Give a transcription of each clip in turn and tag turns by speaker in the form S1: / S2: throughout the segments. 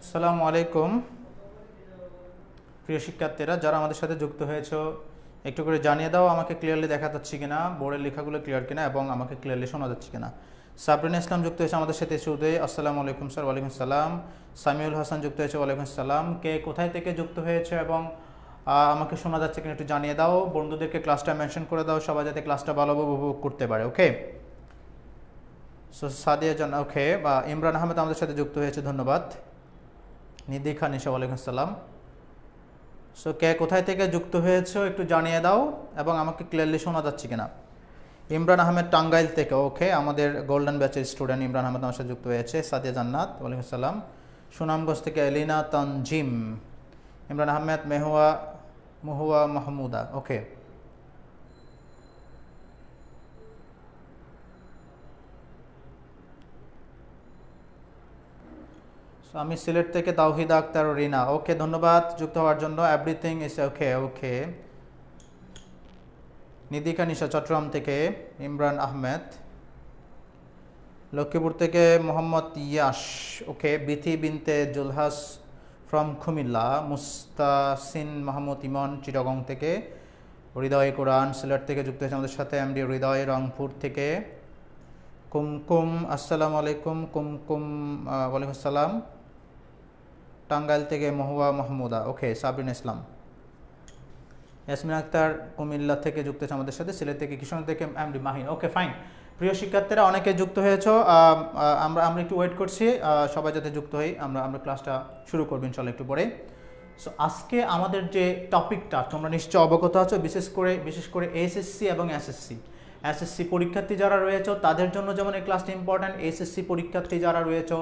S1: আসসালামু আলাইকুম প্রিয় শিক্ষার্থীরা, যারা আমাদের সাথে যুক্ত হয়েছে একটু করে জানিয়ে দাও আমাকে ক্লিয়ারলি দেখা যাচ্ছে কিনা, বোর্ডের লেখাগুলো ক্লিয়ার কিনা এবং আমাকে ক্লিয়ারলি শোনা যাচ্ছে কিনা। সাবরিন ইসলাম যুক্ত হয়েছে আমাদের সাথে শুরুতে, আসসালামু আলাইকুম স্যার। ওয়ালাইকুম সালাম। সামিউল হাসান যুক্ত হয়েছে, ওয়ালাইকুম সালাম। কে কোথায় থেকে যুক্ত হয়েছে এবং আমাকে শোনা যাচ্ছে কিনা একটু জানিয়ে দাও। বন্ধুদেরকে ক্লাসটা মেনশন করে দাও, সবাই যাতে ক্লাসটা ভালোভাবে উপভোগ করতে পারে। ওকে, সো সাদিয়া জান, ওকে, বা ইমরান আহমেদ আমাদের সাথে যুক্ত হয়েছে, ধন্যবাদ। নিধি খান ইসা, ওয়ালাইকুম আসসালাম। সো কে কোথায় থেকে যুক্ত হয়েছে একটু জানিয়ে দাও এবং আমাকে ক্লিয়ারলি শোনা যাচ্ছে কিনা। ইমরান আহমেদ টাঙ্গাইল থেকে, ওকে, আমাদের গোল্ডেন ব্যাচের স্টুডেন্ট ইমরান আহমেদ আমার সাথে যুক্ত হয়েছে। সাদিয়া জান্নাত, ওয়ালাইকুম আসসালাম। সুনামগঞ্জ থেকে এলিনা তানজিম। ইমরান আহমেদ, মহুয়া মাহমুদা, ওকে। আমি সিলেট থেকে তাওহিদা আক্তার ও রিনা, ওকে, ধন্যবাদ যুক্ত হওয়ার জন্য। এভরিথিং ইজ ওকে, ওকে। নিধিকা নিশা চট্টগ্রাম থেকে, ইমরান আহমেদ। লক্ষ্মীপুর থেকে মোহাম্মদ ইয়াস, ওকে। বিথি বিনতে জুলহাস ফ্রম কুমিল্লা। মুস্তাসিন মাহমুদ ইমন চিটাগং থেকে। হৃদয় কোরআন সিলেট থেকে যুক্ত হয়েছে আমাদের সাথে। এমডি হৃদয় রংপুর থেকে। কুমকুম, আসসালামু আলাইকুম। কুমকুম, ওয়ালাইকুম আসসালাম। টাঙ্গাইল থেকে মহুয়া মাহমুদা, ওকে। সাবরিন ইসলাম। ইয়াসমিন আক্তার কুমিল্লা থেকে যুক্ত হয়েছে আমাদের সাথে। সিলেট থেকে, কিশোর থেকে এমডি মাহিন, ওকে, ফাইন। প্রিয় শিক্ষার্থীরা, অনেকে যুক্ত হয়েছে। আমরা একটু ওয়েট করছি, সবাই যাতে যুক্ত হই। আমরা ক্লাসটা শুরু করবো ইনশাল্লাহ একটু পরে। সো আজকে আমাদের যে টপিকটা তোমরা নিশ্চয় অবগত আছো, বিশেষ করে এসএসসি এবং এসএসসি পরীক্ষার্থী যারা রয়েছে তাদের জন্য যেমন এই ক্লাসটা ইম্পর্ট্যান্ট। এসএসসি পরীক্ষার্থী যারা রয়েছে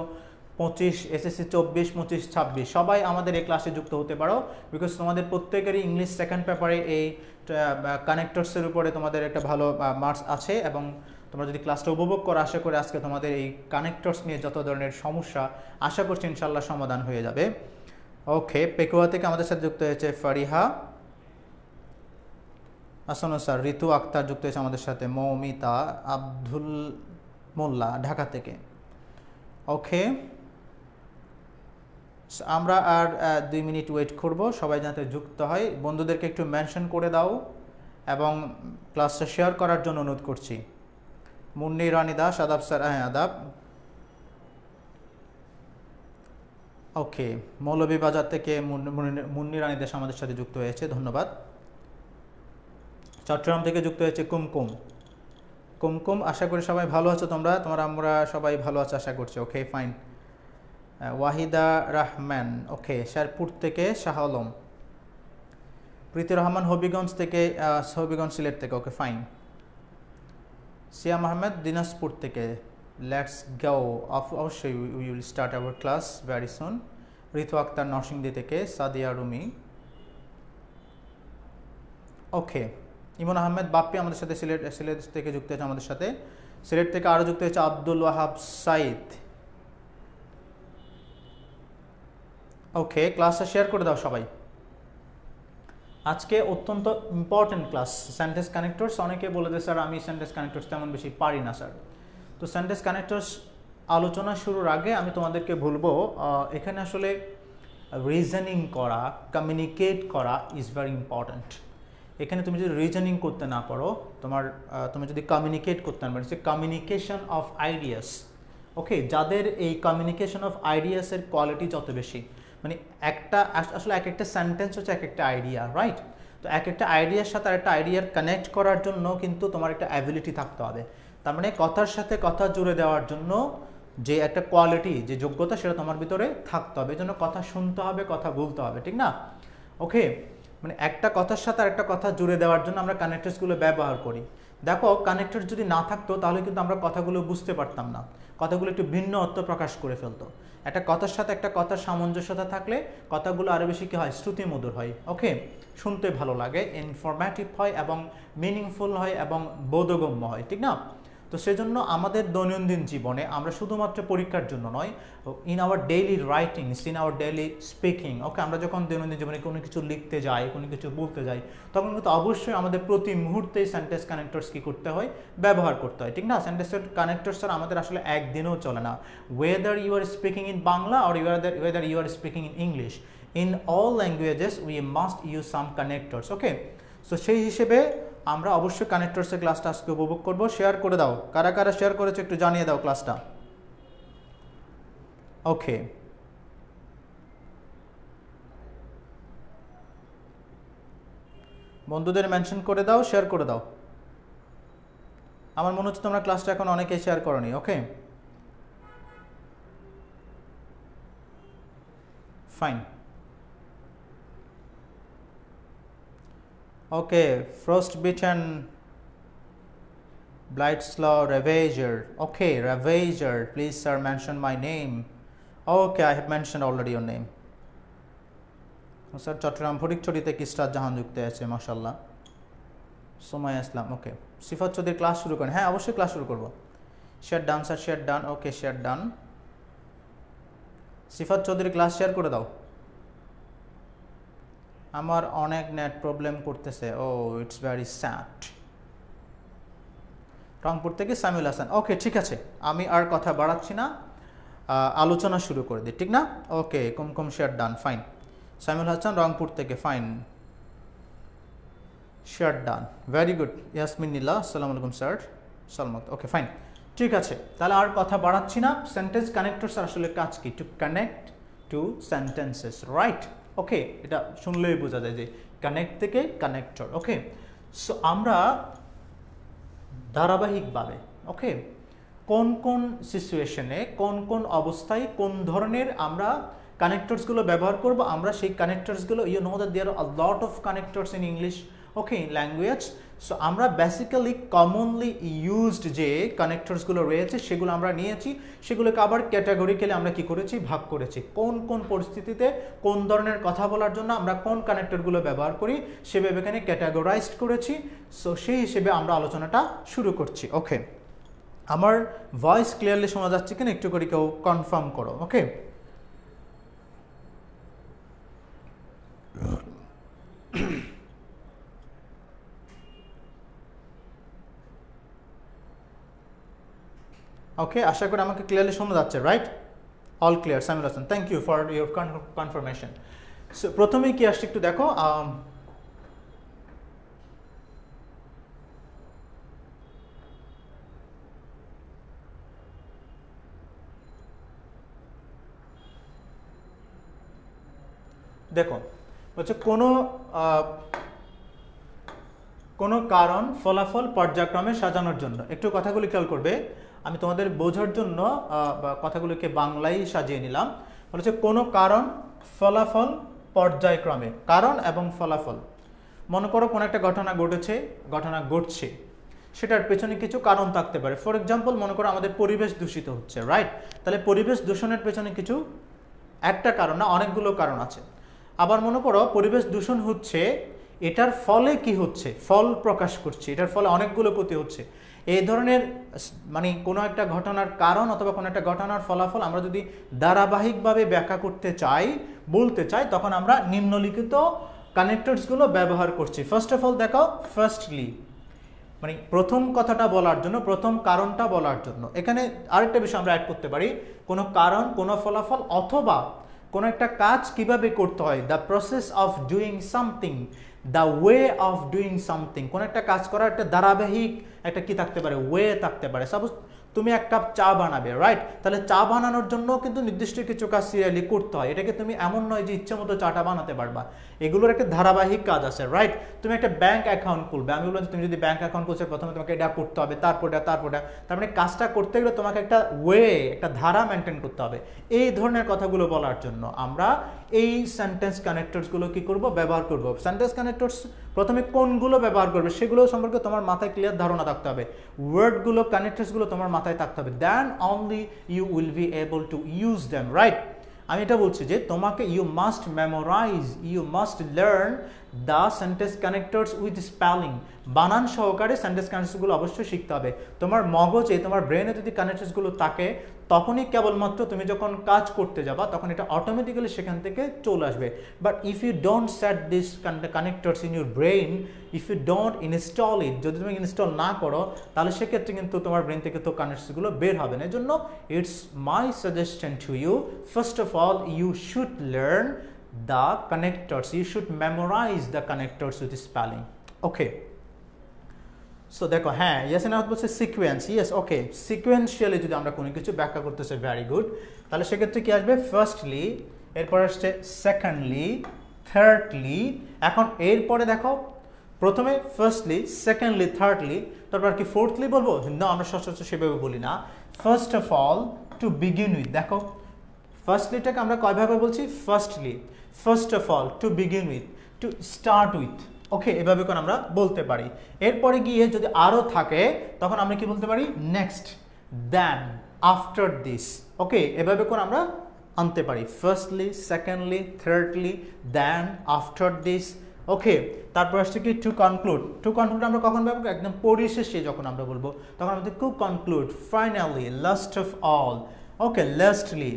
S1: 25, এসএসসি 24, 25, 26 সবাই আমাদের এই ক্লাসে যুক্ত হতে পারো। বিকজ তোমাদের প্রত্যেকেরই ইংলিশ সেকেন্ড পেপারে এই কানেক্টরসের উপরে তোমাদের একটা ভালো মার্কস আছে এবং তোমরা যদি ক্লাসটা উপভোগ করো, আশা করি আজকে তোমাদের এই কানেক্টরস নিয়ে যত ধরনের সমস্যা আশা করছি ইনশাল্লাহ সমাধান হয়ে যাবে। ওকে, পেকুয়া থেকে আমাদের সাথে যুক্ত হয়েছে ফারিহা। আসন্ন স্যার। ঋতু আক্তার যুক্ত হয়েছে আমাদের সাথে। মৌমিতা। আব্দুল মোল্লা ঢাকা থেকে, ওকে। আমরা আর 2 মিনিট ওয়েট করব, সবাই যাতে যুক্ত হয়। বন্ধুদেরকে একটু মেনশন করে দাও এবং ক্লাসটা শেয়ার করার জন্য অনুরোধ করছি। মুন্নি রানী দাস, আদাব স্যার। হ্যাঁ, আদাব, ওকে। মৌলভীবাজার থেকে মুন্নি রানী দাস আমাদের সাথে যুক্ত হয়েছে, ধন্যবাদ। চট্টগ্রাম থেকে যুক্ত হয়েছে কুমকুম, আশা করি সবাই ভালো আছো। আমরা সবাই ভালো আছো আশা করছি, ওকে, ফাইন। ওয়াহিদা রহমান, ওকে। শেরপুর থেকে শাহ আলম। প্রীতি রহমান হবিগঞ্জ থেকে, হবিগঞ্জ সিলেট থেকে, ওকে, ফাইন। সিয়াম আহমেদ দিনাজপুর থেকে। লেটস গো, অবশ্যই we will start our class very soon. Ritu Akter Narsingdi থেকে। সাদিয়া রুমি, ওকে। ইমন আহমেদ বাপ্পি আমাদের সাথে সিলেট থেকে যুক্ত হয়েছে আমাদের সাথে। সিলেট থেকে আরও যুক্ত হয়েছে আব্দুল ওয়াহাব সাইদ, ওকে। ক্লাসটা শেয়ার করে দাও সবাই। আজকে অত্যন্ত ইম্পর্টেন্ট ক্লাস, সেন্টেন্স কানেক্টরস। অনেকে বলে যে স্যার আমি সেন্টেন্স কানেক্টরস তেমন বেশি পারি না স্যার। তো সেন্টেন্স কানেক্টরস আলোচনা শুরুর আগে আমি তোমাদেরকে বলবো, এখানে আসলে রিজনিং করা, কমিউনিকেট করা ইজ ভেরি ইম্পর্ট্যান্ট। এখানে তুমি যদি রিজনিং করতে না পারো, তুমি যদি কমিউনিকেট করতে না পারো, কমিউনিকেশন অফ আইডিয়াস, ওকে। যাদের এই কমিউনিকেশন অফ আইডিয়াসের কোয়ালিটি যত বেশি, মানে আসলে এক একটা সেন্টেন্স হচ্ছে এক একটা আইডিয়া, রাইট? তো এক একটা আইডিয়ার সাথে আরেকটা আইডিয়ার কানেক্ট করার জন্য কিন্তু তোমার একটা অ্যাবিলিটি থাকতে হবে। তার মানে কথার সাথে কথা জুড়ে দেওয়ার জন্য যে একটা কোয়ালিটি, যে যোগ্যতা, সেটা তোমার ভিতরে থাকতে হবে। এই জন্য কথা শুনতে হবে, কথা বলতে হবে, ঠিক না? ওকে, মানে একটা কথার সাথে আরেকটা কথা জুড়ে দেওয়ার জন্য আমরা কানেক্টরসগুলো ব্যবহার করি। দেখো, কানেক্টর যদি না থাকতো তাহলে কিন্তু আমরা কথাগুলো বুঝতে পারতাম না, কথাগুলো একটু ভিন্ন অর্থ প্রকাশ করে ফেলতো। একটা কথার সাথে একটা কথার সামঞ্জস্যতা থাকলে কথাগুলো আরও বেশি কী হয়, শ্রুতিমধুর হয়, ওকে। শুনতে ভালো লাগে, ইনফরমেটিভ হয় এবং মিনিংফুল হয় এবং বোধগম্য হয়, ঠিক না? তো সেজন্য আমাদের দৈনন্দিন জীবনে আমরা শুধুমাত্র পরীক্ষার জন্য নয়, in our daily writings, in our daily speaking, okay, আমরা যখন দৈনন্দিন জীবনে কোনো কিছু লিখতে যাই, কোনো কিছু বলতে যাই, তখন কিন্তু অবশ্যই আমাদের প্রতি মুহূর্তে সেন্টেন্স কানেক্টরস কী করতে হয়, ব্যবহার করতে হয়, ঠিক না? সেন্টেন্স কানেক্টরস ছাড়া আমাদের আসলে একদিনও চলে না। Whether you are speaking in Bangla or whether you are speaking in English, in all languages we must use some connectors, okay. So সেই হিসেবে আমরা অবশ্যই কানেক্টরসের ক্লাসটা আজকে উপভোগ করবো। শেয়ার করে দাও, কারা কারা শেয়ার করেছো একটু জানিয়ে দাও ক্লাসটা। ওকে, বন্ধুদের মেনশন করে দাও, শেয়ার করে দাও। আমার মনে হচ্ছে তোমরা ক্লাসটা এখন অনেকেই শেয়ার করনি। ওকে, fine. Okay, frostbitten, Blightslaw, Ravager. Okay, Ravager, please sir mention my name. Okay, I have mentioned already your name. Sir, Chittagong ফটিকছড়িতে কিস্টার জাহান যুক্ত আছে, মাশাআল্লাহ। সোমায়া ইসলাম, ওকে। সিফাত চৌধুরী ক্লাস শুরু করেন। হ্যাঁ, অবশ্যই ক্লাস শুরু করব। Share done sir, share done. Okay, share done. Sifat Chowdhury class share করে দাও। আমার অনেক নেট প্রবলেম করতেছে। Oh it's very sad. Rangpur থেকে সামিউল হাসান। ওকে, ঠিক আছে, আমি আর কথা বাড়াচ্ছি না, আলোচনা শুরু করে দিই, ঠিক না? Okay, Kumkum share done, fine. Samiul Hasan Rangpur থেকে, fine, share done, very good. Yasmin Nila, আসসালামু আলাইকুম স্যার, সালমত। ওকে, ফাইন, ঠিক আছে, তাহলে আর কথা বাড়াচ্ছি না। সেন্টেন্স কানেক্টরস আসলে কাজ কি? To connect two sentences, right? Okay, এটা শুনলেই বোঝা যায় যে কানেক্ট থেকে কানেক্টর। ওকে, সো আমরা ধারাবাহিকভাবে, ওকে, কোন কোন সিচুয়েশনে, কোন কোন অবস্থায় কোন ধরনের আমরা কানেক্টরসগুলো ব্যবহার করব, আমরা সেই কানেক্টরসগুলো, you know that there are lot of connectors in English, okay, in language. So আমরা বেসিক্যালি কমনলি ইউজড যে কানেক্টরসগুলো রয়েছে সেগুলো আমরা নিয়েছি, সেগুলোকে আবার ক্যাটাগরিক্যালি আমরা কি করেছি, ভাগ করেছি। কোন কোন পরিস্থিতিতে কোন ধরনের কথা বলার জন্য আমরা কোন কানেক্টরগুলো ব্যবহার করি সেভাবে এখানে ক্যাটাগরাইজড করেছি। সো সেই হিসেবে আমরা আলোচনাটা শুরু করছি। ওকে, আমার ভয়েস ক্লিয়ারলি শোনা যাচ্ছে কিনা একটু করে কেউ কনফার্ম করো। ওকে, ওকে, আশা করি আমাকে ক্লিয়ারলি শোনা যাচ্ছে, right? All clear, Samiul Hasan, thank you for your confirmation. So প্রথমেই কি আসছে একটু দেখো, দেখো হচ্ছে কোনো কারণ ফলাফল পর্যায়ক্রমে সাজানোর জন্য, একটু কথাগুলি খেয়াল করবে, আমি তোমাদের বোঝার জন্য কথাগুলিকে বাংলায় সাজিয়ে নিলাম। হচ্ছে কোনো কারণ ফলাফল পর্যায়ক্রমে, কারণ এবং ফলাফল। মনে করো কোনো একটা ঘটনা ঘটছে, সেটার পেছনে কিছু কারণ থাকতে পারে। ফর এক্সাম্পল, মনে করো আমাদের পরিবেশ দূষিত হচ্ছে, রাইট? তাহলে পরিবেশ দূষণের পেছনে কিছু একটা কারণ না, অনেকগুলো কারণ আছে। আবার মনে করো পরিবেশ দূষণ হচ্ছে, এটার ফলে কি হচ্ছে, ফল প্রকাশ করছে, এটার ফলে অনেকগুলো ক্ষতি হচ্ছে। এই ধরনের মানে কোনো একটা ঘটনার কারণ অথবা কোনো একটা ঘটনার ফলাফল আমরা যদি ধারাবাহিকভাবে ব্যাখ্যা করতে চাই, বলতে চাই, তখন আমরা নিম্নলিখিত কানেক্টরসগুলো ব্যবহার করছি। ফার্স্ট অফ অল দেখো, ফার্স্টলি মানে প্রথম কথাটা বলার জন্য, প্রথম কারণটা বলার জন্য এখানে আরেকটা বিষয় আমরা অ্যাড করতে পারি, কোনো কারণ, কোনো ফলাফল, অথবা কোনো একটা কাজ কিভাবে করতে হয়, the process of doing something, the way of doing something. কোনো একটা কাজ করার একটা ধারাবাহিক একটা কি থাকতে পারে, ওয়ে থাকতে পারে। সাপোজ তুমি এক কাপ চা বানাবে, রাইট? তাহলে চা বানানোর জন্য কিন্তু নির্দিষ্ট কিছু কাজ সিরিয়ালি করতে হয়। এটাকে তুমি এমন নয় যে ইচ্ছে মতো চাটা বানাতে পারবা, এগুলোর একটা ধারাবাহিক কাজ আছে, রাইট? তুমি একটা ব্যাংক অ্যাকাউন্ট খুলবে, আমি বললাম তুমি যদি ব্যাংক অ্যাকাউন্ট করছো প্রথমে তোমাকে এটা করতে হবে, তারপর তার মানে কাজটা করতে গেলে তোমাকে একটা ওয়ে, একটা ধারা মেনটেন করতে হবে। এই ধরনের কথাগুলো বলার জন্য আমরা এই সেন্টেন্স কানেক্টরসগুলো কি করব, ব্যবহার করব। সেন্টেন্স কানেক্টরস প্রথমে কোনগুলো ব্যবহার করবে সেগুলো সম্পর্কে তোমার মাথায় ক্লিয়ার ধারণা থাকতে হবে, ওয়ার্ডগুলো, কানেক্টরসগুলো তোমার মাথায় থাকতে হবে, then only you will be able to use them, right? আমি এটা বলছি যে তোমাকে you must memorise, you must learn the sentence connectors with spelling, বানান সহকারে সেন্টেন্স কানেক্টরসগুলো অবশ্যই শিখতে হবে। তোমার মগজে, তোমার ব্রেনে যদি কানেক্টরসগুলো থাকে, তখনই কেবলমাত্র তুমি যখন কাজ করতে যাবা তখন এটা অটোমেটিক্যালি সেখান থেকে চলে আসবে। But if you don't set this connectors in your brain, if you don't install it, যদি তুমি ইনস্টল না করো তাহলে সেক্ষেত্রে কিন্তু তোমার ব্রেন থেকে তো কানেক্টরসগুলো বের হবে না। এর জন্য it's my suggestion to you, first of all you should learn the connectors, you should memorize the connectors with spelling. Okay, so দেখো হ্যাঁ ইয়াসিন আহমেদ বলছে সিকোয়েন্স, ইয়েস ওকে, সিকোয়েন্সিয়ালি যদি আমরা কোনো কিছু ব্যাখ্যা করতে চাই, ভেরি গুড, তাহলে সেক্ষেত্রে কি আসবে, ফার্স্টলি, এরপর আসছে সেকেন্ডলি, থার্ডলি। এখন এরপরে দেখো প্রথমে ফার্স্টলি, সেকেন্ডলি, থার্ডলি, তারপর কি ফোর্থলি বলবো? না, আমরা সচরাচর সেভাবে বলি না। First of all, to begin with, দেখো ফার্স্টলিটাকে আমরা কয়ভাবে বলছি? Firstly, first of all, to begin with, to start with, okay, এভাবে করে আমরা বলতে পারি। এরপরে গিয়ে যদি আরও থাকে তখন আমরা কি বলতে পারি? Next, then, after this, okay, এভাবে করে আমরা আনতে পারি। Firstly, secondly, thirdly, then, after this, okay. তারপর আসছে কি টু কনক্লুড। টু কনক্লুড আমরা কখন ব্যবহার? একদম পরিশেষে যখন আমরা বলবো তখন আমাদের two conclude, finally, last of all, okay, lastly.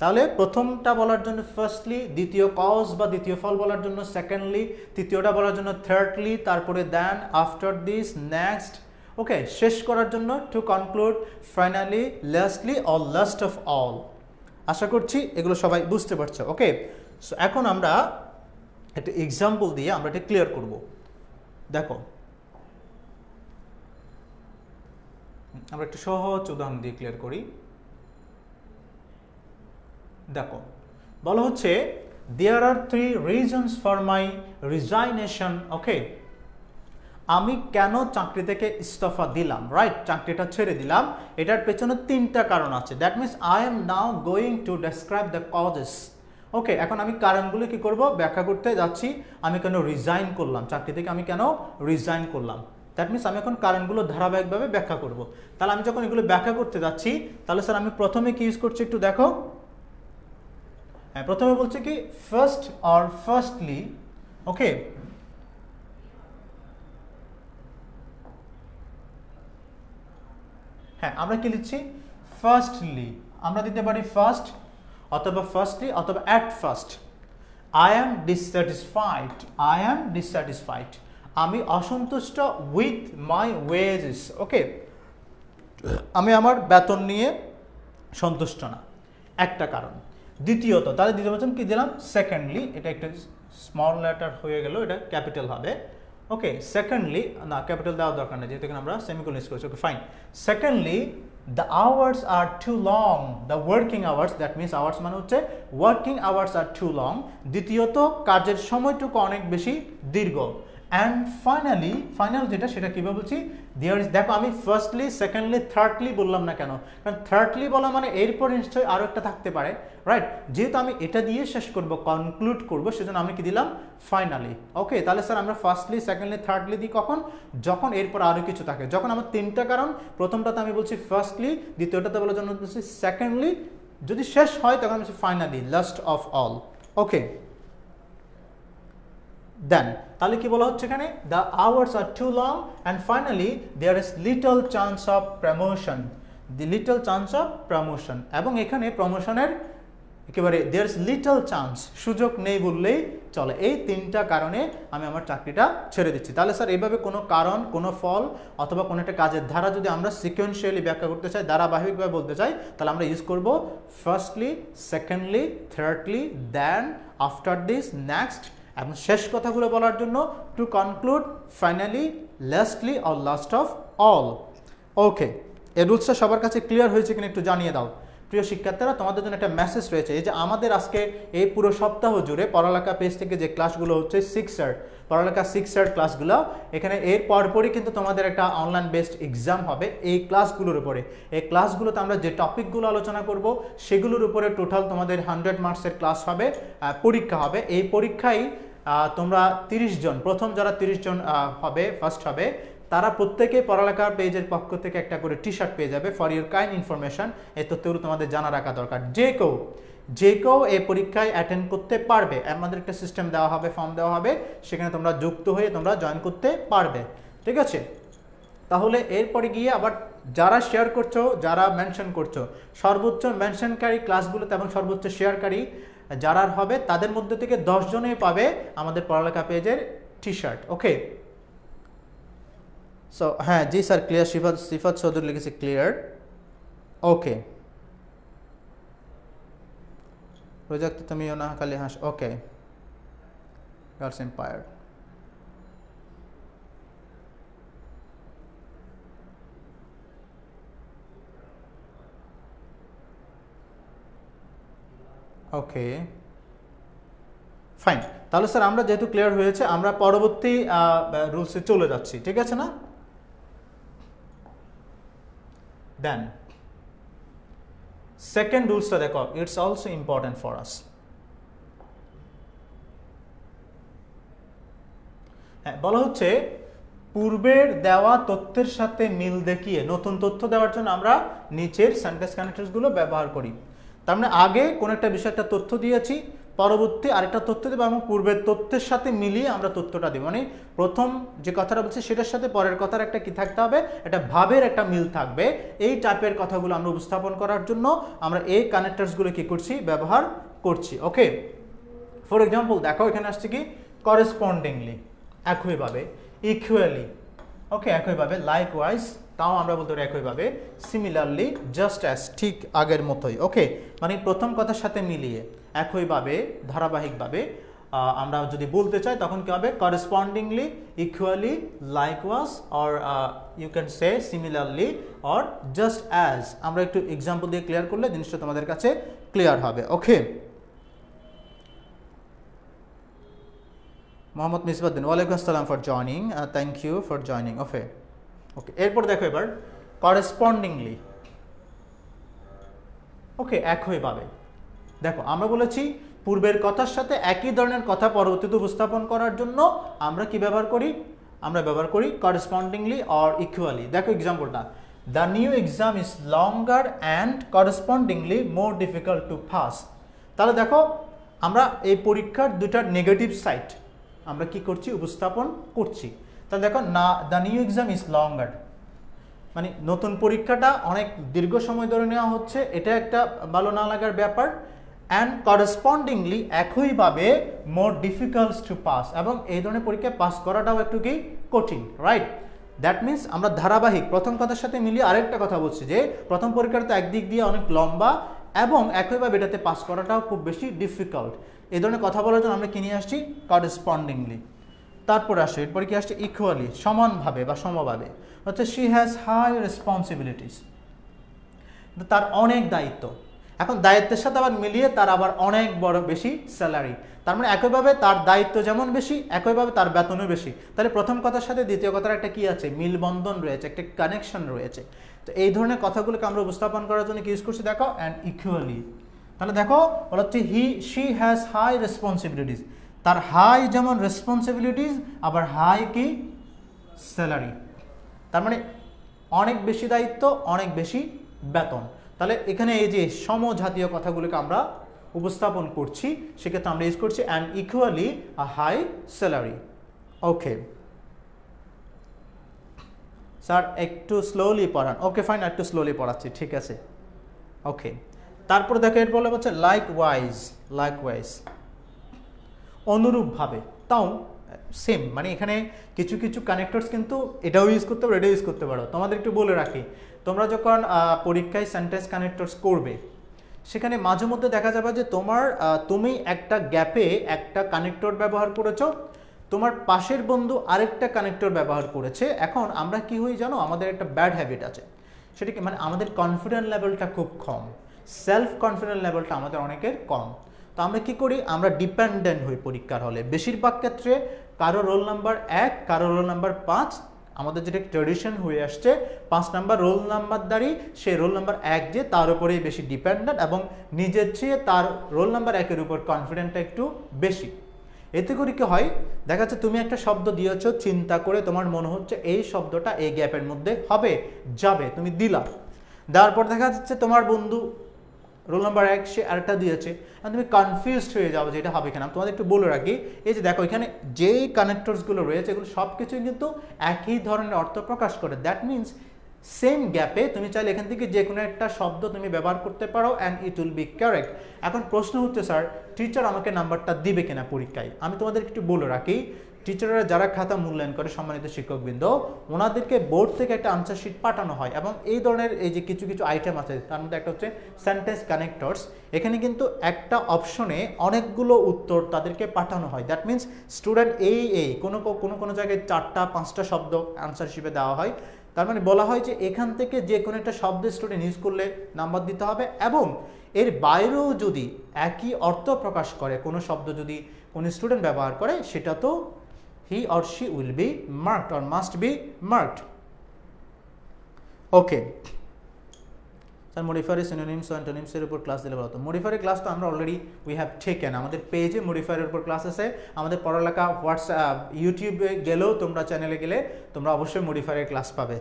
S1: তাহলে প্রথমটা বলার জন্য ফার্স্টলি, দ্বিতীয় কজ বা দ্বিতীয় ফল বলার জন্য সেকেন্ডলি, তৃতীয়টা বলার জন্য থার্ডলি, তারপরে then, after this, next, okay, শেষ করার জন্য to conclude, finally, lastly or last of all. আশা করছি এগুলো সবাই বুঝতে পারছো, ওকে। সো এখন আমরা একটা এক্সাম্পল দিয়ে আমরা এটা ক্লিয়ার করব। দেখো আমরা একটা সহজ উদাহরণ দিয়ে ক্লিয়ার করি। দেখো বলা হচ্ছে দেয়ার আর 3 রিজনস ফর মাই রিজাইনেশন, ওকে, আমি কেন চাকরি থেকে ইস্তফা দিলাম, রাইট, চাকরিটা ছেড়ে দিলাম, এটার পেছনে 3টা কারণ আছে। That means I am now going to describe the causes, okay. এখন আমি কারণগুলো কি করব? ব্যাখ্যা করতে যাচ্ছি। আমি কেন রিজাইন করলাম চাকরি থেকে, আমি কেন রিজাইন করলাম, দ্যাট মিনস আমি এখন কারণগুলো ধারাবাহিকভাবে ব্যাখ্যা করব। তাহলে আমি যখন এগুলো ব্যাখ্যা করতে যাচ্ছি তাহলে স্যার আমি প্রথমে কি ইউজ করছি একটু দেখো। হ্যাঁ, প্রথমে বলছে কি ফার্স্ট অর ফার্স্টলি, ওকে, হ্যাঁ আমরা কি লিখছি? ফার্স্টলি, আমরা দিতে পারি ফার্স্ট অথবা ফার্স্টলি অথবা at first. I am dissatisfied, I am dissatisfied, আমি অসন্তুষ্ট উইথ মাই ওয়েজেস, ওকে, আমি আমার বেতন নিয়ে সন্তুষ্ট না, একটা কারণ। দ্বিতীয়ত, তাহলে দ্বিতীয় বচন কি দিলাম? সেকেন্ডলি, এটা একটা স্মল লেটার হয়ে গেল, এটা ক্যাপিটাল হবে, ওকে। সেকেন্ডলি, না ক্যাপিটাল দেওয়ার দরকার নেই যেহেতু আমরা সেমিকোলন ইউজ করছি, okay fine. Secondly, the hours are too long, the working hours, that means hours মানে হচ্ছে working hours are too long, দ্বিতীয়ত কাজের সময়টুকু অনেক বেশি দীর্ঘ। অ্যান্ড ফাইনালি, ফাইনাল যেটা সেটা কীভাবে বলছি? দেয়ার ইজ, দেখো আমি ফার্স্টলি, সেকেন্ডলি, থার্ডলি বললাম না কেন? কারণ থার্ডলি বলা মানে এরপর নিশ্চয়ই আরও একটা থাকতে পারে, রাইট? যেহেতু আমি এটা দিয়ে শেষ করব, কনক্লুড করব, সেজন্য আমি কি দিলাম? ফাইনালি, ওকে। তাহলে স্যার আমরা ফার্স্টলি, সেকেন্ডলি, থার্ডলি দিই কখন? যখন এরপর আরও কিছু থাকে, যখন আমার 3টা কারণ, প্রথমটাতে আমি বলছি ফার্স্টলি, দ্বিতীয়টাতে বলার জন্য বলছি সেকেন্ডলি, যদি শেষ হয় তখন আমি বলছি finally, last of all, okay. Then তাহলে কি বলা হচ্ছে এখানে? The hours are too long and finally there is little chance of promotion, the little chance of promotion, এবং এখানে প্রমোশনের একেবারে দেয়ার ইজ লিটল চান্স, সুযোগ নেই বললেই চলে। এই 3টা কারণে আমি আমার চাকরিটা ছেড়ে দিচ্ছি। তাহলে স্যার এইভাবে কোনো কারণ, কোনো ফল অথবা কোনো একটা কাজের ধারা যদি আমরা সিকোয়েন্সিয়ালি ব্যাখ্যা করতে চাই, ধারাবাহিকভাবে বলতে চাই, তাহলে আমরা ইউজ করব firstly, secondly, thirdly, then, after this, next, এবং শেষ কথাগুলো বলার জন্য to conclude, finally, lastly or last of all, okay. এই রুলসটা সবার কাছে ক্লিয়ার হয়েছে কিনা একটু জানিয়ে দাও। প্রিয় শিক্ষার্থীরা, তোমাদের জন্য একটা মেসেজ রয়েছে। এই যে আমাদের আজকে এই পুরো সপ্তাহ জুড়ে পড়ালেখা পেজ থেকে যে ক্লাসগুলো হচ্ছে 6 পড়ালেখা 6 ক্লাসগুলো, এখানে এর পরপরই কিন্তু তোমাদের একটা অনলাইন বেসড এক্সাম হবে এই ক্লাসগুলোর উপরে। এই ক্লাসগুলোতে আমরা যে টপিকগুলো আলোচনা করব সেগুলোর উপরে টোটাল তোমাদের 100 মার্কসের ক্লাস হবে, পরীক্ষা হবে। এই পরীক্ষায় তোমরা 30 জন, প্রথম যারা 30 জন হবে, ফার্স্ট হবে, তারা প্রত্যেকে পড়ালেখার পেজের পক্ষ থেকে একটা করে টি শার্ট পেয়ে যাবে। ফর ইউর কাইন্ড ইনফরমেশন, এই তথ্যগুলো তোমাদের জানা রাখা দরকার। যে কেউ এই পরীক্ষায় অ্যাটেন্ড করতে পারবে, আমাদের একটা সিস্টেম দেওয়া হবে, ফর্ম দেওয়া হবে, সেখানে তোমরা যুক্ত হয়ে তোমরা জয়েন করতে পারবে, ঠিক আছে? তাহলে এরপরে গিয়ে আবার যারা শেয়ার করছো, যারা মেনশন করছো, সর্বোচ্চ মেনশনকারী ক্লাসগুলোতে এবং সর্বোচ্চ শেয়ারকারী যারা হবে তাদের মধ্যে থেকে 10 জনই পাবে আমাদের পড়ালেখা পেজের টি শার্ট। ওকে, সো হ্যাঁ জি স্যার ক্লিয়ার। সিফাত চৌধুরী লিখেছে ক্লিয়ার। ওকে, প্রজেক্ট তুমিও না খালি হাস। ওকে, গার্লস এম্পায়ার। ওকে ফাইন, তাহলে স্যার আমরা যেহেতু ক্লিয়ার হয়েছে আমরা পরবর্তী রুলসে চলে যাচ্ছি, ঠিক আছে না? দেন সেকেন্ড রুলসটা দেখো, it's also important for us. হ্যাঁ, বলা হচ্ছে পূর্বের দেওয়া তথ্যের সাথে মিল দেখিয়ে নতুন তথ্য দেওয়ার জন্য আমরা নিচের সেন্টেন্স কানেক্টরসগুলো ব্যবহার করি। তার মানে আগে কোন একটা বিষয় একটা তথ্য দিয়েছি, পরবর্তী আরেকটা তথ্য দেবো এবং পূর্বের তথ্যের সাথে মিলিয়ে আমরা তথ্যটা দেবো। মানে প্রথম যে কথাটা বলছি সেটার সাথে পরের কথার একটা কি থাকতে হবে, একটা ভাবের একটা মিল থাকবে। এই টাইপের কথাগুলো আমরা উপস্থাপন করার জন্য আমরা এই কানেক্টরসগুলো কি করছি, ব্যবহার করছি। ওকে, ফর এক্সাম্পল দেখো এখানে আসছে কি করেসপন্ডিংলি, একইভাবে, ইকুয়ালি, ওকে একইভাবে, লাইকওয়াইজ, তাও আমরা বলতে পারি একইভাবে, সিমিলারলি, জাস্ট অ্যাজ, ঠিক আগের মতোই। ওকে, মানে প্রথম কথার সাথে মিলিয়ে একইভাবে, ধারাবাহিকভাবে আমরা যদি বলতে চাই তখন কি হবে, correspondingly, equally, likewise, or you can say similarly, or just as. আমরা একটু এক্সাম্পল দিয়ে ক্লিয়ার করলে জিনিসটা তোমাদের কাছে ক্লিয়ার হবে। ওকে, মোহাম্মদ মিসবাউদ্দিন, ওয়ালাইকুম আসসালাম for joining, thank you for joining. Okay okay, এরপর দেখো এবার করেসপন্ডিংলি, ওকে একইভাবে। দেখো আমরা বলেছি পূর্বের কথার সাথে একই ধরনের কথা পরবর্তীতে উপস্থাপন করার জন্য আমরা কি ব্যবহার করি, আমরা ব্যবহার করি করেসপন্ডিংলি অর ইকুয়ালি। দেখো এক্সাম্পলটা, the new exam is longer and correspondingly more difficult to pass. তাহলে দেখো আমরা এই পরীক্ষার দুটার নেগেটিভ সাইড আমরা কি করছি, উপস্থাপন করছি। তাহলে দেখো না, দ্য নিউ এক্সাম ইজ লঙ্গার মানে নতুন পরীক্ষাটা অনেক দীর্ঘ সময় ধরে নেওয়া হচ্ছে, এটা একটা ভালো না লাগার ব্যাপার। অ্যান্ড করেসপন্ডিংলি একইভাবে মোর ডিফিকাল্ট টু পাস, এবং এই ধরনের পরীক্ষায় পাস করাটাও একটু কি কঠিন, রাইট? দ্যাট মিনস আমরা ধারাবাহিক প্রথম কথার সাথে মিলিয়ে আরেকটা কথা বলছি যে প্রথম পরীক্ষাটা তো একদিক দিয়ে অনেক লম্বা এবং একইভাবে এটাতে পাস করাটাও খুব বেশি ডিফিকাল্ট। এই ধরনের কথা বলার জন্য আমরা কি নিয়ে আসছি, করেসপন্ডিংলি। তারপরে আসে এরপরে কি আসছে, ইকুয়ালি, সমানভাবে বা সমভাবে, হচ্ছে শি হ্যাজ হাই রেসপন্সিবিলিটিস, তার অনেক দায়িত্ব। এখন দায়িত্বের সাথে আবার মিলিয়ে তার আবার অনেক বড় বেশি স্যালারি, তার মানে একইভাবে তার দায়িত্ব যেমন বেশি একইভাবে তার বেতনও বেশি। তাহলে প্রথম কথার সাথে দ্বিতীয় কথার একটা কি আছে, মিলবন্ধন রয়েছে, একটা কানেকশন রয়েছে। তো এই ধরনের কথাগুলোকে আমরা উপস্থাপন করার জন্য কি ইউজ করছি, দেখো অ্যান্ড ইকুয়ালি। তাহলে দেখো বলা হচ্ছে শি হ্যাজ হাই রেসপন্সিবিলিটিস, তার হাই যেমন রেসপন্সিবিলিটিস আবার হাই কি স্যালারি, তার মানে অনেক বেশি দায়িত্ব, অনেক বেশি বেতন। তাহলে এখানে এই যে সমজাতীয় কথাগুলোকে আমরা উপস্থাপন করছি, সেক্ষেত্রে আমরা ইউজ করছি and equally a high salary. Okay sir একটু স্লোলি পড়ান। ওকে ফাইন, একটু স্লোলি পড়াচ্ছি, ঠিক আছে। ওকে, তারপর দেখো এর বলে হচ্ছে লাইকওয়াইজ, লাইকওয়াইজ অনুরূপভাবে, তাও সেম, মানে এখানে কিছু কিছু কানেক্টরস কিন্তু এটাও ইউজ করতে পারো, এটাও ইউজ করতে পারো। তোমাদের একটু বলে রাখি, তোমরা যখন পরীক্ষায় সেন্টেন্স কানেক্টরস করবে সেখানে মাঝে মধ্যে দেখা যাবে যে তুমি একটা গ্যাপে একটা কানেক্টর ব্যবহার করেছো, তোমার পাশের বন্ধু আরেকটা কানেক্টর ব্যবহার করেছে। এখন আমরা কি হই জানো, আমাদের একটা ব্যাড হ্যাবিট আছে, সেটা কি, মানে আমাদের কনফিডেন্স লেভেলটা খুব কম, সেলফ কনফিডেন্স লেভেলটা আমাদের অনেকের কম। তো আমরা কি করি, আমরা ডিপেন্ডেন্ট হই পরীক্ষার হলে বেশিরভাগ ক্ষেত্রে। কারো রোল নাম্বার 1, কারো রোল নাম্বার 5, আমাদের যেটা ট্র্যাডিশন হয়ে আসছে 5 নাম্বার রোল নাম্বারদারি, সেই রোল নাম্বার 1 যে তার উপরেই বেশি ডিপেন্ডেন্ট এবং নিজের চেয়ে তার রোল নাম্বার 1-এর উপর কনফিডেন্টটা একটু বেশি। এতে করে কি হয়, দেখা যাচ্ছে তুমি একটা শব্দ দিয়েছো, চিন্তা করে তোমার মনে হচ্ছে এই শব্দটা এই গ্যাপের মধ্যে হবে, যাবে, তুমি দিলা, দেওয়ার পর দেখা যাচ্ছে তোমার বন্ধু রোল নাম্বার 1 সে আরেকটা দিয়েছে, আর তুমি কনফিউজড হয়ে যাও যে এটা হবে কিনা। তোমাদের একটু বলে রাখি, এই যে দেখো এখানে যেই কানেক্টরসগুলো রয়েছে এগুলো সব কিছুই কিন্তু একই ধরনের অর্থ প্রকাশ করে। দ্যাট মিনস সেম গ্যাপে তুমি চাইলে এখান থেকে যে কোনো একটা শব্দ তুমি ব্যবহার করতে পারো and it will be correct. এখন প্রশ্ন হচ্ছে স্যার টিচার আমাকে নাম্বারটা দিবে কিনা পরীক্ষায়? আমি তোমাদের একটু বলে রাখি, টিচাররা যারা খাতা মূল্যায়ন করে সম্মানিত শিক্ষকবৃন্দ, ওনাদেরকে বোর্ড থেকে একটা আনসার শিট পাঠানো হয় এবং এই ধরনের এই যে কিছু কিছু আইটেম আছে, তার মধ্যে একটা হচ্ছে সেন্টেন্স কানেক্টরস। এখানে কিন্তু একটা অপশনে অনেকগুলো উত্তর তাদেরকে পাঠানো হয়। দ্যাট মিনস স্টুডেন্ট কোনো জায়গায় 4টা 5টা শব্দ আনসার শিটে দেওয়া হয়। তার মানে বলা হয় যে এখান থেকে যে কোনো একটা শব্দ স্টুডেন্ট ইউজ করলে নাম্বার দিতে হবে, এবং এর বাইরেও যদি একই অর্থ প্রকাশ করে কোনো শব্দ যদি কোনো স্টুডেন্ট ব্যবহার করে, সেটা তো he or she will be marked or must be marked. Okay. Sir modifier synonyms ও অ্যান্টোনিমস এর উপর ক্লাস দিলে ভালো হতো। মডিফায়ার ক্লাস তো আমরা অলরেডি উই হ্যাভ টেকেন, আমাদের পেজে মডিফায়ারের উপর ক্লাস আছে। আমাদের পড়ালেখা হোয়াটসঅ্যাপ ইউটিউবে গেলেও তোমরা চ্যানেলে গেলে তোমরা অবশ্যই মডিফায়ারের ক্লাস পাবে।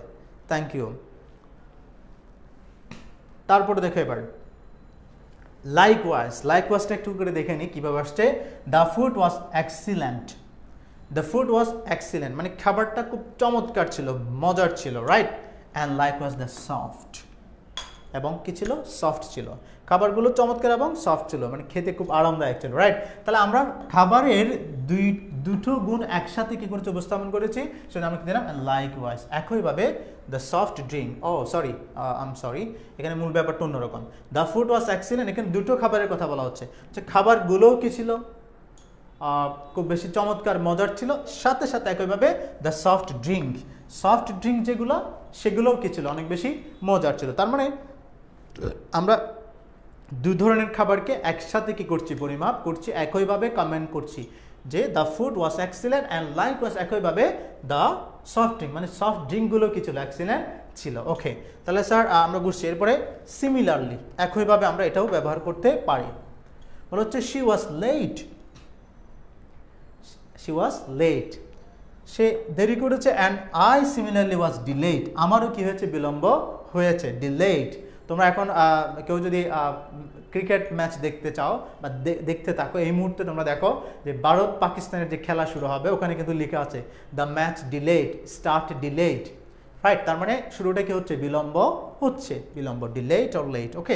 S1: Thank you. তারপরে দেখো এবার লাইকওয়াইজটা একটু করে দেখে নিই কীভাবে আসছে। The food was excellent. The food was excellent মানে খাবারটা খুব চমৎকার ছিল, মজার ছিল, right. And like was the soft, এবং কি ছিল? সফট ছিল। খাবারগুলো চমৎকার এবং সফট ছিল, মানে খেতে খুব আরামদায়ক ছিল, রাইট। তাহলে আমরা খাবারের দুটো গুণ একসাথে কি করেছি? উপস্থাপন করেছি, সেটা আমি কি দিলাম? Like wise. একইভাবে দ্য সফট ড্রিঙ্ক, সরি এখানে মূল ব্যাপারটা অন্যরকম। দ্য ফুড ওয়াজ এক্সিলেন্ট, এখানে দুটো খাবারের কথা বলা হচ্ছে, যে খাবারগুলোও কি ছিল? খুব বেশি চমৎকার, মজার ছিল, সাথে সাথে একইভাবে দ্য সফট ড্রিঙ্ক যেগুলো সেগুলোও কি ছিল? অনেক বেশি মজার ছিল। তার মানে আমরা দুই ধরনের খাবারকে একসাথে কি করছি? পরিমাপ করছি, একইভাবে কমেন্ট করছি যে the food was excellent and like was, একইভাবে দ্য সফট ড্রিঙ্ক মানে সফট ড্রিঙ্কগুলো কি ছিল? এক্সিলেন্ট ছিল। ওকে, তাহলে স্যার আমরা বুঝছি। এরপরে সিমিলারলি, একইভাবে আমরা এটাও ব্যবহার করতে পারি। বলা হচ্ছে শি ওয়াজ লেট, সে দেরি করেছে। And I similarly was delayed, আমারও কি হয়েছে? বিলম্ব হয়েছে, ডিলেড। তোমরা এখন কেউ যদি ক্রিকেট ম্যাচ দেখতে চাও বা দেখতে থাকো, এই মুহূর্তে তোমরা দেখো যে ভারত পাকিস্তানের যে খেলা শুরু হবে, ওখানে কিন্তু লেখা আছে the match delayed, start delayed, right. তার মানে শুরুটা কি হচ্ছে? বিলম্ব হচ্ছে, ডিলেড অর লেট। ওকে,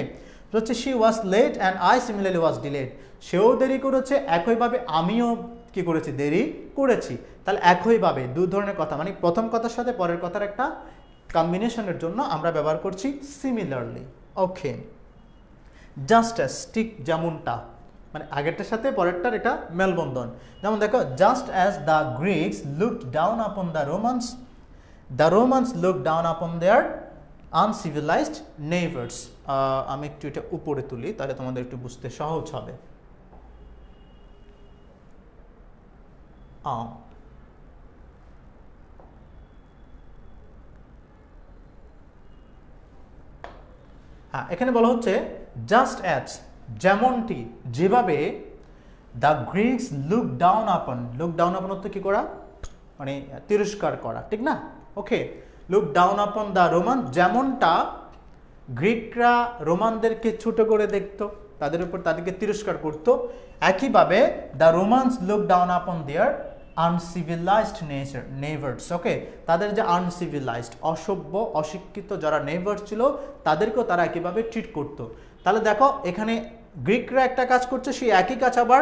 S1: হচ্ছে she was late and I similarly was delayed, সেও দেরি করেছে, একইভাবে আমিও কি করেছি? দেরি করেছি। তাহলে একইভাবে দুই ধরনের কথা, মানে প্রথম কথার সাথে পরের কথার একটা কম্বিনেশনের জন্য আমরা ব্যবহার করছি সিমিলারলি। ওকে, জাস্ট অ্যাজ, ঠিক যেমনটা, মানে আগেরটার সাথে পরেরটার এটা মেলবন্ধন। যেমন দেখো, just as the Greeks looked down upon the Romans looked down upon their uncivilised neighbours. আমি একটু এটা উপরে তুলি, তাহলে তোমাদের একটু বুঝতে সহজ হবে। এখানে বলা হচ্ছে জাস্ট অ্যাজ, যেমনটি, যেভাবে দ্য গ্রিকস লুক ডাউন আপন অর্থ কি করা? মানে তিরস্কার করা, ঠিক না? Okay, look down upon the Roman, যেমনটা গ্রিকরা রোমানদেরকে ছোট করে দেখতো, তাদেরকে তিরস্কার করতো, একইভাবে the romance look down upon their uncivilised neighbours. ওকে, তাদের যে আনসিভিলাইজড, অসভ্য, অশিক্ষিত যারা নেইবার্স ছিল, তাদেরকেও তারা একইভাবে ট্রিট করতো। তাহলে দেখো এখানে গ্রিকরা একটা কাজ করছে, সেই একই কাজ আবার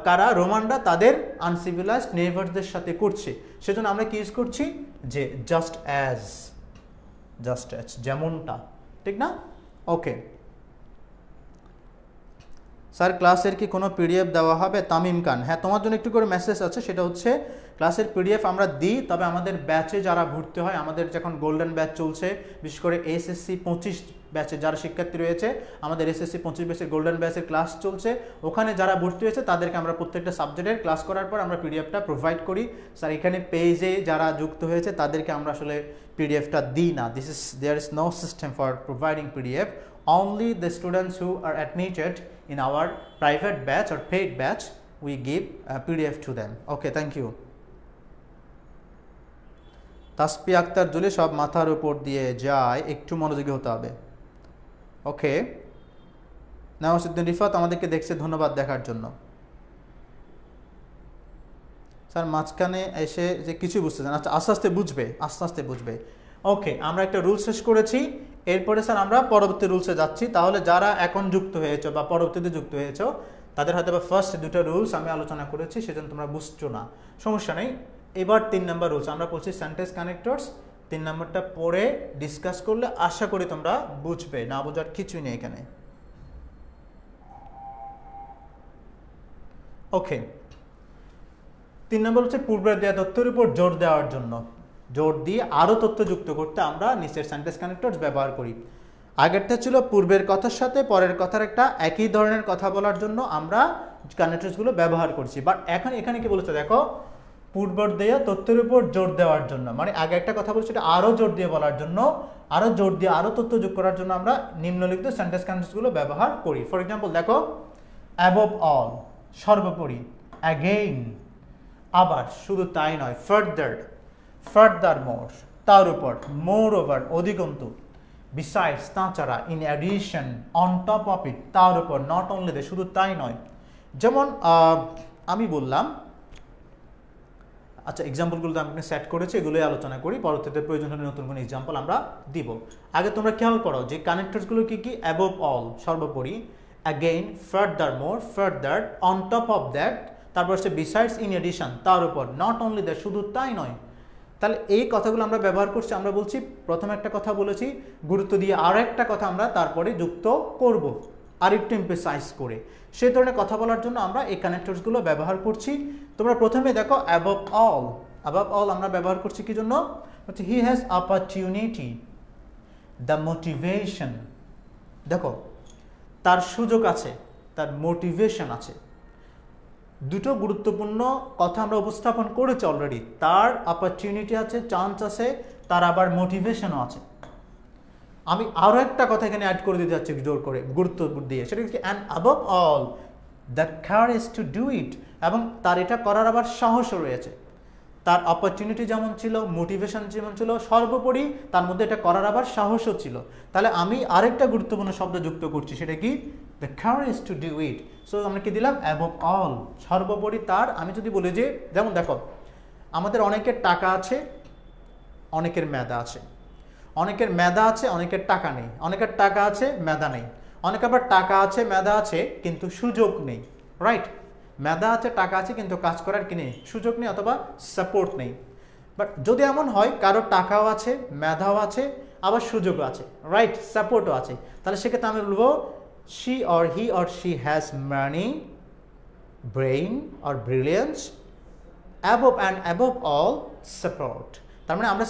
S1: কারা? রোমানরা তাদের আনসিভিলাইজড নেইবার্সদের সাথে করছে। সেজন্য আমরা কি ইউজ করছি? যে জাস্ট অ্যাজ, যেমনটা, ঠিক না? ওকে স্যার, ক্লাসের কি কোনো পিডিএফ দেওয়া হবে? তামিম খান, হ্যাঁ, তোমার জন্য একটু করে মেসেজ আছে, সেটা হচ্ছে ক্লাসের পিডিএফ আমরা দিই, তবে আমাদের ব্যাচে যারা ভর্তি হয়, আমাদের যখন গোল্ডেন ব্যাচ চলছে, বিশেষ করে এসএসসি 25 ব্যাচে যারা শিক্ষার্থী রয়েছে, আমাদের এসএসসি 25 ব্যাচের গোল্ডেন ব্যাচের ক্লাস চলছে, ওখানে যারা ভর্তি হয়েছে তাদেরকে আমরা প্রত্যেকটা সাবজেক্টের ক্লাস করার পর আমরা পিডিএফটা প্রোভাইড করি। স্যার, এখানে পেজে যারা যুক্ত হয়েছে তাদেরকে আমরা আসলে পিডিএফটা দিই না। There is no system for providing PDF. Only the students who are admitted in our private batch or paid batch, we give a PDF to them. Okay, thank you. Taspi Akter Juli, সব মাথার উপর দিয়ে যায়, একটু মনোযোগী হতে হবে। ওকে, নওয়াজউদ্দিন রিফাত আমাদেরকে দেখছে, ধন্যবাদ দেখার জন্য। স্যার মাঝখানে এসে যে কিছু বুঝতেছেন, আচ্ছা আস্তে আস্তে বুঝবে, আস্তে আস্তে বুঝবে। ওকে, আমরা একটা রুল শেষ করেছি, এরপরে স্যার আমরা পরবর্তী রুলসে যাচ্ছি। তাহলে যারা এখন যুক্ত হয়েছো বা পরবর্তীতে যুক্ত হয়েছো তাদের হয়তো বা ফার্স্ট দুটো রুলস আমি আলোচনা করেছি, সেজন্য তোমরা বুঝছো না, সমস্যা নেই। এবার 3 নম্বর রুলস আমরা বলছি সেন্টেন্স কানেক্টরস। 3 নম্বরটা পড়ে ডিসকাস করলে আশা করি তোমরা বুঝবে, না বোঝার কিছুই নেই এখানে। ওকে, 3 নম্বর হচ্ছে পূর্বের দেওয়া তথ্যের উপর জোর দেওয়ার জন্য, জোর দিয়ে আরও তথ্য যুক্ত করতে আমরা নিচের সেন্টেন্স কানেক্টরস ব্যবহার করি। আগেরটা ছিল পূর্বের কথার সাথে পরের কথার একটা একই ধরনের কথা বলার জন্য আমরা কানেক্টরসগুলো ব্যবহার করছি। বাট এখন এখানে কি বলেছে দেখো, পূর্বের দেওয়া তথ্যের উপর জোর দেওয়ার জন্য, মানে আগে একটা কথা বলছি এটা আরও জোর দিয়ে বলার জন্য, আরও জোর দিয়ে আরও তথ্য যোগ করার জন্য আমরা নিম্নলিখিত সেন্টেন্স কানেক্টরসগুলো ব্যবহার করি। ফর এক্সাম্পল দেখো, অ্যাবভ অল সর্বোপরি, অ্যাগেইন আবার, শুধু তাই নয়, ফার্দার ফার্দার মোর তার উপর, মোর ওভার অধিকন্তু, বিসাইডস তাছাড়া, in addition on top of ইট তার উপর, নট অনলি দে শুধু তাই নয়। যেমন আমি বললাম, আচ্ছা এক্সাম্পলগুলো তো আমি সেট করেছি, এগুলোই আলোচনা করি, পরবর্তীতে প্রয়োজন হলে নতুন কোনো এক্সাম্পল আমরা দিব। আগে তোমরা খেয়াল করো যে কানেক্টরসগুলো কি কি, অ্যাবভ অল সর্বোপরি, again, further more further, on top of that, তারপর হচ্ছে বিসাইডস, ইন এডিশন তার উপর, নট অনলি দ্যাট শুধু তাই নয়। তাহলে এই কথাগুলো আমরা ব্যবহার করছি, আমরা বলছি প্রথমে একটা কথা বলেছি, গুরুত্ব দিয়ে আর একটা কথা আমরা তারপরে যুক্ত করব আর একটু এমফেসাইজ করে, সেই ধরনের কথা বলার জন্য আমরা এই কানেক্টরসগুলো ব্যবহার করছি। তোমরা প্রথমে দেখো অ্যাবভ অল, অ্যাবভ অল আমরা ব্যবহার করছি কি জন্য, হচ্ছে he has opportunity, the motivation, দেখো তার সুযোগ আছে, তার মোটিভেশন আছে। দুটো গুরুত্বপূর্ণ কথা আমরা উপস্থাপন করেছি অলরেডি, তার অপরচুনিটি আছে, চান্স আছে, তার আবার মোটিভেশনও আছে। আমি আরও একটা কথা এখানে অ্যাড করে দিতে যাচ্ছি জোর করে, গুরুত্ব দিয়ে, সেটা হচ্ছে and above all the courage to do it, এবং তার এটা করার আবার সাহসও রয়েছে। তার অপরচুনিটি যেমন ছিল, মোটিভেশন যেমন ছিল, সর্বোপরি তার মধ্যে এটা করার আবার সাহসও ছিল। তাহলে আমি আরেকটা গুরুত্বপূর্ণ শব্দ যুক্ত করছি, সেটা কি, the courage to do it. So আমরা কি দিলাম, অ্যাবভ অল সর্বোপরি তার। আমি যদি বলি যে, যেমন দেখো আমাদের অনেকের টাকা আছে, অনেকের মেধা আছে, অনেকের মেধা আছে, অনেকের টাকা নেই, অনেকের টাকা আছে মেধা নেই, অনেক আবার টাকা আছে মেধা আছে কিন্তু সুযোগ নেই, রাইট? মেধা আছে, টাকা আছে, কিন্তু কাজ করার কি নেই, সুযোগ নেই অথবা সাপোর্ট নেই। বাট যদি এমন হয় কারো টাকাও আছে, মেধাও আছে, আবার সুযোগও আছে, রাইট, সাপোর্টও আছে, তাহলে সেক্ষেত্রে আমি বলবো she or he or she has money, brain or brilliance, above and above all support। তার মানে আমরা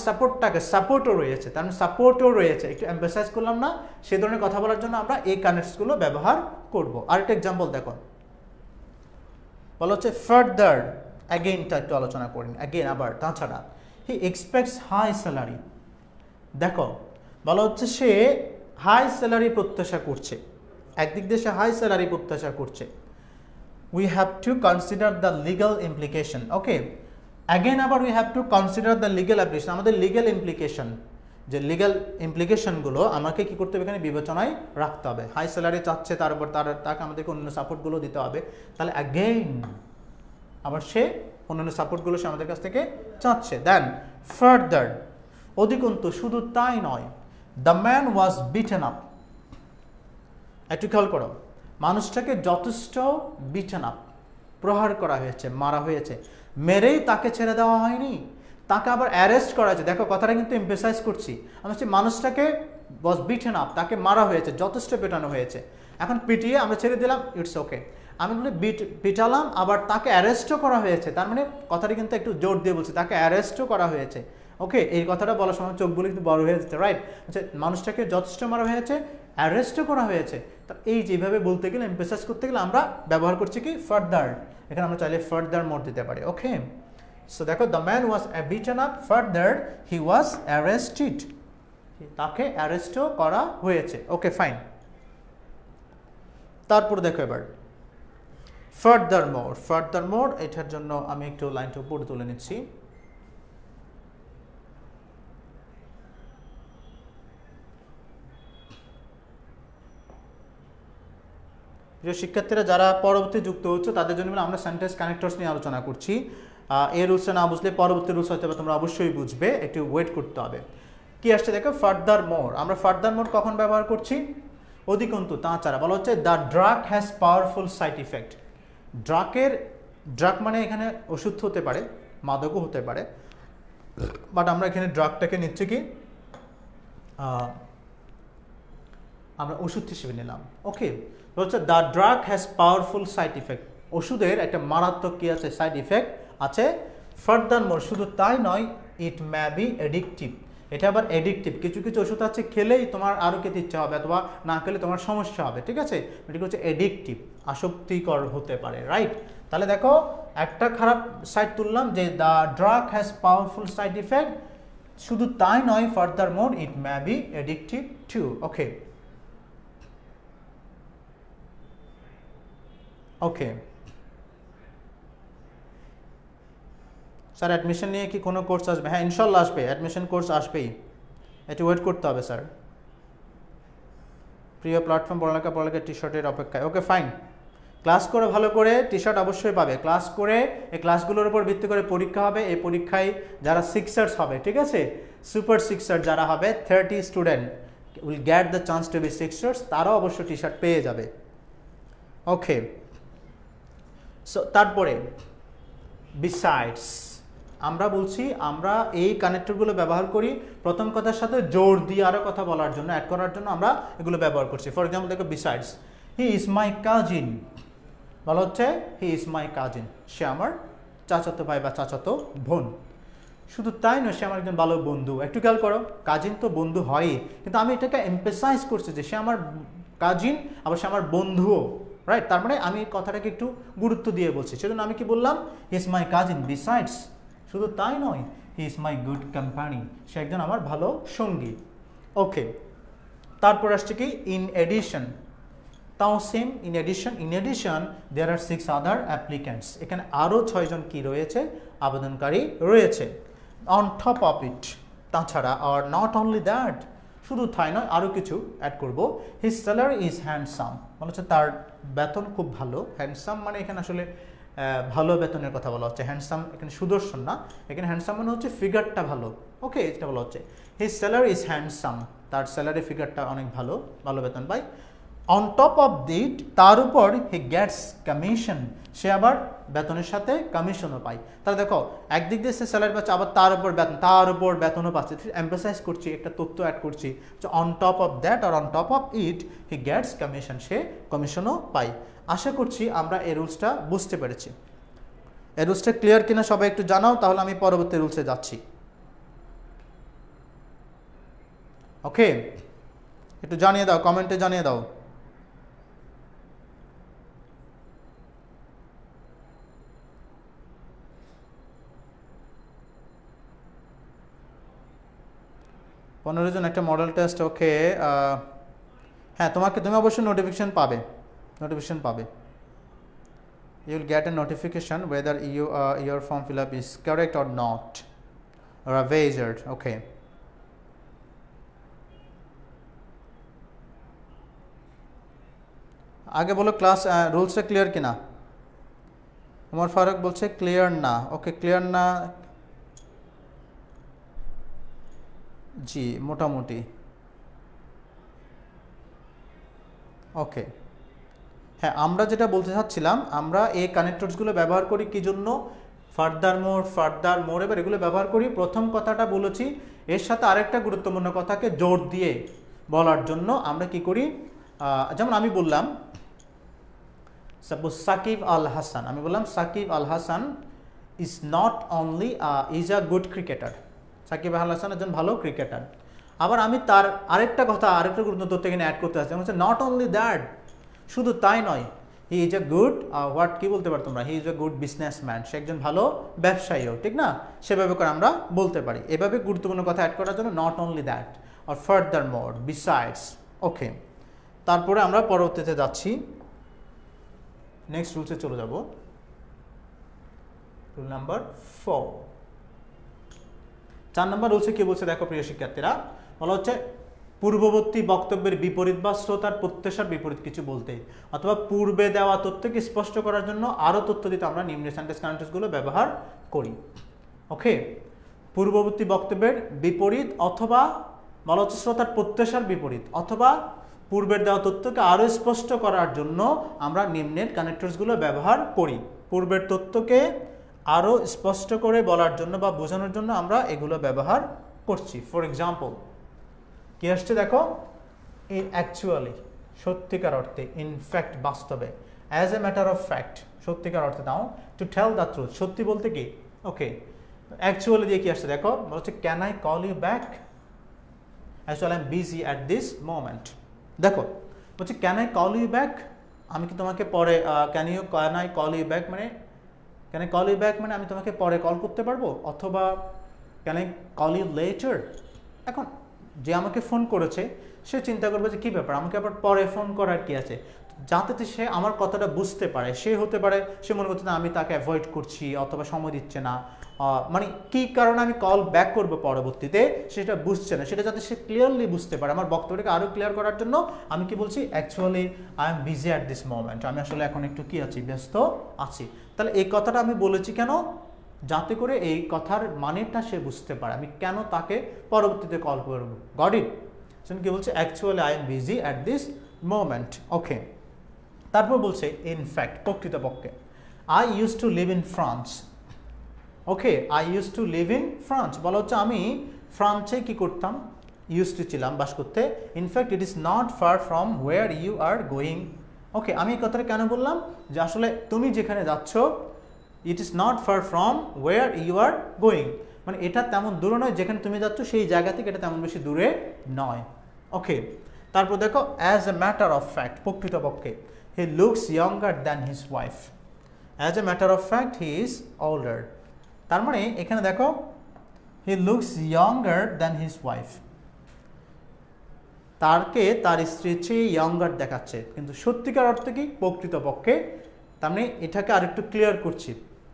S1: সাপোর্টও রয়েছে, তার মানে সাপোর্টও রয়েছে, একটু এমফাসাইজ করলাম না, সেই ধরনের কথা বলার জন্য আমরা এই কানেক্টসগুলো ব্যবহার করব। আরেকটা এক্সাম্পল দেখো, বলা হচ্ছে ফার্দার, অ্যাগেইনটা একটু আলোচনা করেন, অ্যাগেইন আবার, তাছাড়া, হি এক্সপেক্টস হাই স্যালারি, দেখো বলা হচ্ছে সে হাই স্যালারি প্রত্যাশা করছে, একদিক দিয়ে সে হাই স্যালারি প্রত্যাশা করছে। We have to consider the legal implication. Okay, again আবার we have to consider the legal application, আমাদের লিগাল ইমপ্লিকেশন, যে লিগাল ইমপ্লিকেশনগুলো আমাকে কী করতে হবে, এখানে বিবেচনায় রাখতে হবে। হাই স্যালারি চাচ্ছে, তার উপর তাকে আমাদেরকে অন্যান্য সাপোর্টগুলো দিতে হবে, তাহলে অ্যাগেইন আবার সে অন্যান্য সাপোর্টগুলো সে আমাদের কাছ থেকে চাচ্ছে। দেন ফার্দার, অধিকন্তু, শুধু তাই নয়, the man was beaten up, একটু খেয়াল করো, মানুষটাকে যথেষ্ট বিটেন আপ, প্রহার করা হয়েছে, মারা হয়েছে, মেরেই তাকে ছেড়ে দেওয়া হয়নি, তাকে আবার অ্যারেস্ট করা হয়েছে। দেখো কথাটা কিন্তু এমফেসাইজ করছি, আমি বলছি মানুষটাকে ওয়াজ বিটেন আপ, তাকে মারা হয়েছে, যথেষ্ট পেটানো হয়েছে, এখন পিটিয়ে আমরা ছেড়ে দিলাম, ইটস ওকে। আমি বলি পিটালাম, আবার তাকে অ্যারেস্টও করা হয়েছে, তার মানে কথাটা কিন্তু একটু জোর দিয়ে বলছি, তাকে অ্যারেস্টও করা হয়েছে। ওকে, এই কথাটা বলার সময় চোখগুলো একটু বড় হয়ে যাচ্ছে, রাইট? আচ্ছা, মানুষটাকে যথেষ্ট মারা হয়েছে, অ্যারেস্টও করা হয়েছে। তা এই যেভাবে বলতে গেলে, এমফেসাইজ করতে গেলে আমরা ব্যবহার করছি কি, ফার্দার। এখানে আমরা চাইলে ফার্দার মোর দিতে পারি। ওকে, সো দেখো, the man was beaten up, further he was arrested, তাকে অ্যারেস্টও করা হয়েছে। ওকে, ফাইন। তারপর দেখো এবার ফার্দারমোর এটার জন্য আমি একটু লাইনটা উপরে তুলে নিচ্ছি। প্রিয় শিক্ষার্থীরা যারা পরবর্তী যুক্ত হচ্ছে তাদের জন্য আমরা সেন্টেন্স কানেক্টরস নিয়ে আলোচনা করছি। এই রুলসটা না বুঝলে পরবর্তী রুলস হয়তো তোমরা অবশ্যই বুঝবে, একটু ওয়েট করতে হবে। কি আসছে দেখো, ফার্দারমোর। আমরা ফার্দারমোর কখন ব্যবহার করছি? অধিকন্তু, তাছাড়া। বলা হচ্ছে the drug has powerful side effect. Drug মানে এখানে ওষুধ হতে পারে, মাদকও হতে পারে, বাট আমরা এখানে ড্রাগটাকে নিচ্ছি কি আমরা ওষুধ হিসেবে নিলাম। ওকে, হচ্ছে the drug has powerful side effect. ওষুধের একটা মারাত্মক কি আছে? সাইড ইফেক্ট আছে। ফার্দারমোর, শুধু তাই নয়, ইট মে বি এডিকটিভ। এটা আবার এডিকটিভ। কিছু কিছু ওষুধ আছে খেলেই তোমার আরও খেতে ইচ্ছা হবে, অথবা না খেলে তোমার সমস্যা হবে, ঠিক আছে? এটা হচ্ছে এডিকটিভ, আসক্তিকর হতে পারে, রাইট? তাহলে দেখো একটা খারাপ সাইড তুললাম যে the drug has powerful side effect, শুধু তাই নয়, furthermore it may be addictive too. Okay okay sir, admission নিয়ে কি কোনো কোর্স আসবে? হ্যাঁ, ইনশাল্লাহ আসবে, অ্যাডমিশন কোর্স আসবেই, একটু ওয়েট করতে হবে স্যার। প্রিয় প্ল্যাটফর্ম পড়ালেখা টি শার্টের অপেক্ষায়। ওকে ফাইন, ক্লাস করে ভালো করে টি শার্ট অবশ্যই পাবে। ক্লাস করে এই ক্লাসগুলোর উপর ভিত্তি করে পরীক্ষা হবে। এই পরীক্ষায় যারা সিক্সার্স হবে, ঠিক আছে, সুপার সিক্সার যারা হবে, 30 student will get the chance to be sixers, তারাও অবশ্যই টি শার্ট পেয়ে যাবে। ওকে, সো তারপরে বিসাইডস, আমরা বলছি আমরা এই কানেক্টরগুলো ব্যবহার করি প্রথম কথার সাথে জোর দিয়ে আরও কথা বলার জন্য, অ্যাড করার জন্য আমরা এগুলো ব্যবহার করছি। ফর এক্সাম্পল দেখো, besides he is my cousin. বলা হচ্ছে হি ইজ মাই কাজিন, সে আমার চাচাতো ভাই বা চাচাতো বোন। শুধু তাই নয়, সে আমার একজন ভালো বন্ধু। একটু খেয়াল করো, কাজিন তো বন্ধু হয়ই, কিন্তু আমি এটাকে এমফেসাইজ করছি যে সে আমার কাজিন, আবার সে আমার বন্ধুও, রাইট? তার মানে আমি কথাটাকে একটু গুরুত্ব দিয়ে বলছি। সেজন্য আমি কি বললাম? He is my cousin. Besides, শুধু তাই নয়, he is my good company, সে একজন আমার ভালো সঙ্গী। ওকে, তারপর আসছে কি ইন এডিশন। তাও same, in addition there are 6 other applicants. এখানে আরও 6 জন কি রয়েছে? আবেদনকারী রয়েছে। অন টপ অফ ইট, তাছাড়া, আর নট অনলি দ্যাট, শুধু তাই নয়, আরও কিছু অ্যাড করব। হিজ স্যালারি ইজ হ্যান্ডসাম, মানে হচ্ছে তার বেতন খুব ভালো। হ্যান্ডসাম মানে এখানে আসলে ভালো বেতনের কথা বলা হচ্ছে। হ্যান্ডসাম এখানে সুদর্শন না, এখানে হ্যান্ডসাম মানে হচ্ছে ফিগারটা ভালো। ওকে, এটা বলা হচ্ছে হিজ স্যালারি ইজ হ্যান্ডসাম, তার স্যালারি ফিগারটা অনেক ভালো, ভালো বেতন পায়। অন টপ অফ দিট, তার উপর হি গেটস কমিশন, সে আবার বেতনের সাথে কমিশনও পায়। তাহলে দেখো, একদিক দিয়ে সে স্যালারি পাচ্ছে, আবার তার উপর বেতনও পাচ্ছে। এমফাসাইজ করছি, একটা তথ্য অ্যাড করছি যে অন টপ অফ দ্যাট আর on top of it he gets commission, সে কমিশনও পায়। আশা করছি আমরা এই রুলসটা বুঝতে পেরেছি। এই রুলসটা ক্লিয়ার কিনা সবাই একটু জানাও, তাহলে আমি পরবর্তী রুলসে যাচ্ছি। ওকে, একটু জানিয়ে দাও, কমেন্টে জানিয়ে দাও। পনেরো জন একটা মডেল টেস্ট। ওকে, হ্যাঁ, তুমি অবশ্যই নোটিফিকেশন পাবে, you will get a notification whether your form fill up is correct or not, or a wizard. Okay, আগে বলো ক্লাস রুলসটা ক্লিয়ার কিনা। ওমর ফারুক বলছে ক্লিয়ার না। ওকে, ক্লিয়ার না, জি মোটামুটি। ওকে, হ্যাঁ, আমরা যেটা বলতে চাচ্ছিলাম, আমরা এই কানেক্টরসগুলো ব্যবহার করি কি জন্য? ফার্দারমোর। এবার এগুলো ব্যবহার করি, প্রথম কথাটা বলেছি, এর সাথে আরেকটা গুরুত্বপূর্ণ কথাকে জোর দিয়ে বলার জন্য আমরা কি করি? যেমন আমি বললাম সাপোজ সাকিব আল হাসান, আমি বললাম Shakib Al Hasan is not only is a good cricketer, Shakib Al Hasan একজন ভালো ক্রিকেটার। আবার আমি তার আরেকটা গুরুত্বপূর্ণ তথ্য এখানে অ্যাড করতে আসছি, হচ্ছে নট অনলি দ্যাট, শুধু তাই নয়, হি ইজ এ গুড কি বলতে পারো তোমরা? He is a good businessman, সে একজন ভালো ব্যবসায়ীও, ঠিক না? সেভাবে করে আমরা বলতে পারি। এভাবে গুরুত্বপূর্ণ কথা অ্যাড করার জন্য নট অনলি দ্যাট আর ফার্দারমোর, বিসাইডস। ওকে, তারপরে আমরা পরবর্তীতে যাচ্ছি। নেক্সট রুলসে চলে যাব। Rule number 4। 4 নম্বর রুলসে কি বলছে দেখো প্রিয় শিক্ষার্থীরা, বলা হচ্ছে পূর্ববর্তী বক্তব্যের বিপরীত বা শ্রোতার প্রত্যাশার বিপরীত কিছু বলতে অথবা পূর্বে দেওয়া তথ্যকে স্পষ্ট করার জন্য আরও তথ্য দিতে আমরা নিম্নের সেন্টেন্স কানেক্টরসগুলো ব্যবহার করি। ওকে, পূর্ববর্তী বক্তব্যের বিপরীত অথবা বলা হচ্ছে শ্রোতার প্রত্যাশার বিপরীত অথবা পূর্বের দেওয়া তথ্যকে আরও স্পষ্ট করার জন্য আমরা নিম্নের কানেক্টরসগুলো ব্যবহার করি। পূর্বের তথ্যকে আরও স্পষ্ট করে বলার জন্য বা বোঝানোর জন্য আমরা এগুলো ব্যবহার করছি। ফর এক্সাম্পল কি আসছে দেখো, অ্যাকচুয়ালি সত্যিকার অর্থে, ইনফ্যাক্ট বাস্তবে, as a matter of fact সত্যিকার অর্থে দাও, টু টেল দ্য ট্রুথ সত্যি বলতে কি। ওকে, অ্যাকচুয়ালি দিয়ে কি আসছে দেখো, বলছে can I call you back, actually I am busy at this moment. দেখো বলছে can I call you back, আমি কি তোমাকে পরে, can I call you back মানে can I call you back মানে আমি তোমাকে পরে কল করতে পারবো, অথবা can I call you later. এখন যে আমাকে ফোন করেছে সে চিন্তা করবে যে কী ব্যাপার, আমাকে আবার পরে ফোন করার কি আছে, যাতে সে আমার কথাটা বুঝতে পারে। সে হতে পারে সে মনে করছে না আমি তাকে অ্যাভয়েড করছি অথবা সময় দিচ্ছে না, মানে কী কারণে আমি কল ব্যাক করবো পরবর্তীতে সেটা বুঝছে না, সেটা যাতে সে ক্লিয়ারলি বুঝতে পারে। আমার বক্তব্যটাকে আরও ক্লিয়ার করার জন্য আমি কি বলছি, actually I am busy at this moment, আমি আসলে এখন একটু কি আছি, ব্যস্ত আছি। তাহলে এই কথাটা আমি বলেছি কেন, যাতে করে এই কথার মানেটা সে বুঝতে পারে, আমি কেন তাকে পরবর্তীতে কল করব। Got it? সেখানে কি বলছে, actually I am busy at this moment. Okay, তারপর বলছে ইনফ্যাক্ট প্রকৃতপক্ষে, I use to live in France. Okay, I use to live in France বলা হচ্ছে আমি ফ্রান্সে কি করতাম, ইউজ টু ছিলাম বাস করতে। In fact it is not far from where you are going. Okay, আমি এই কথাটা কেন বললাম, যে আসলে তুমি যেখানে যাচ্ছ, it is not far from where you are going, মানে এটা তেমন দূরে নয়, যেখানে তুমি যাচ্ছ সেই জায়গা থেকে এটা তেমন বেশি দূরে নয়। ওকে, তারপর দেখো as a matter of fact প্রকৃতপক্ষে, he looks younger than his wife. As a matter of fact he is older, তার মানে এখানে দেখো he looks younger than his wife, তারকে তার স্ত্রীর চেয়ে ইয়ঙ্গার দেখাচ্ছে, কিন্তু সত্যিকার অর্থে কি প্রকৃতপক্ষে, তার মানে এটাকে আরেকটু ক্লিয়ার করছি,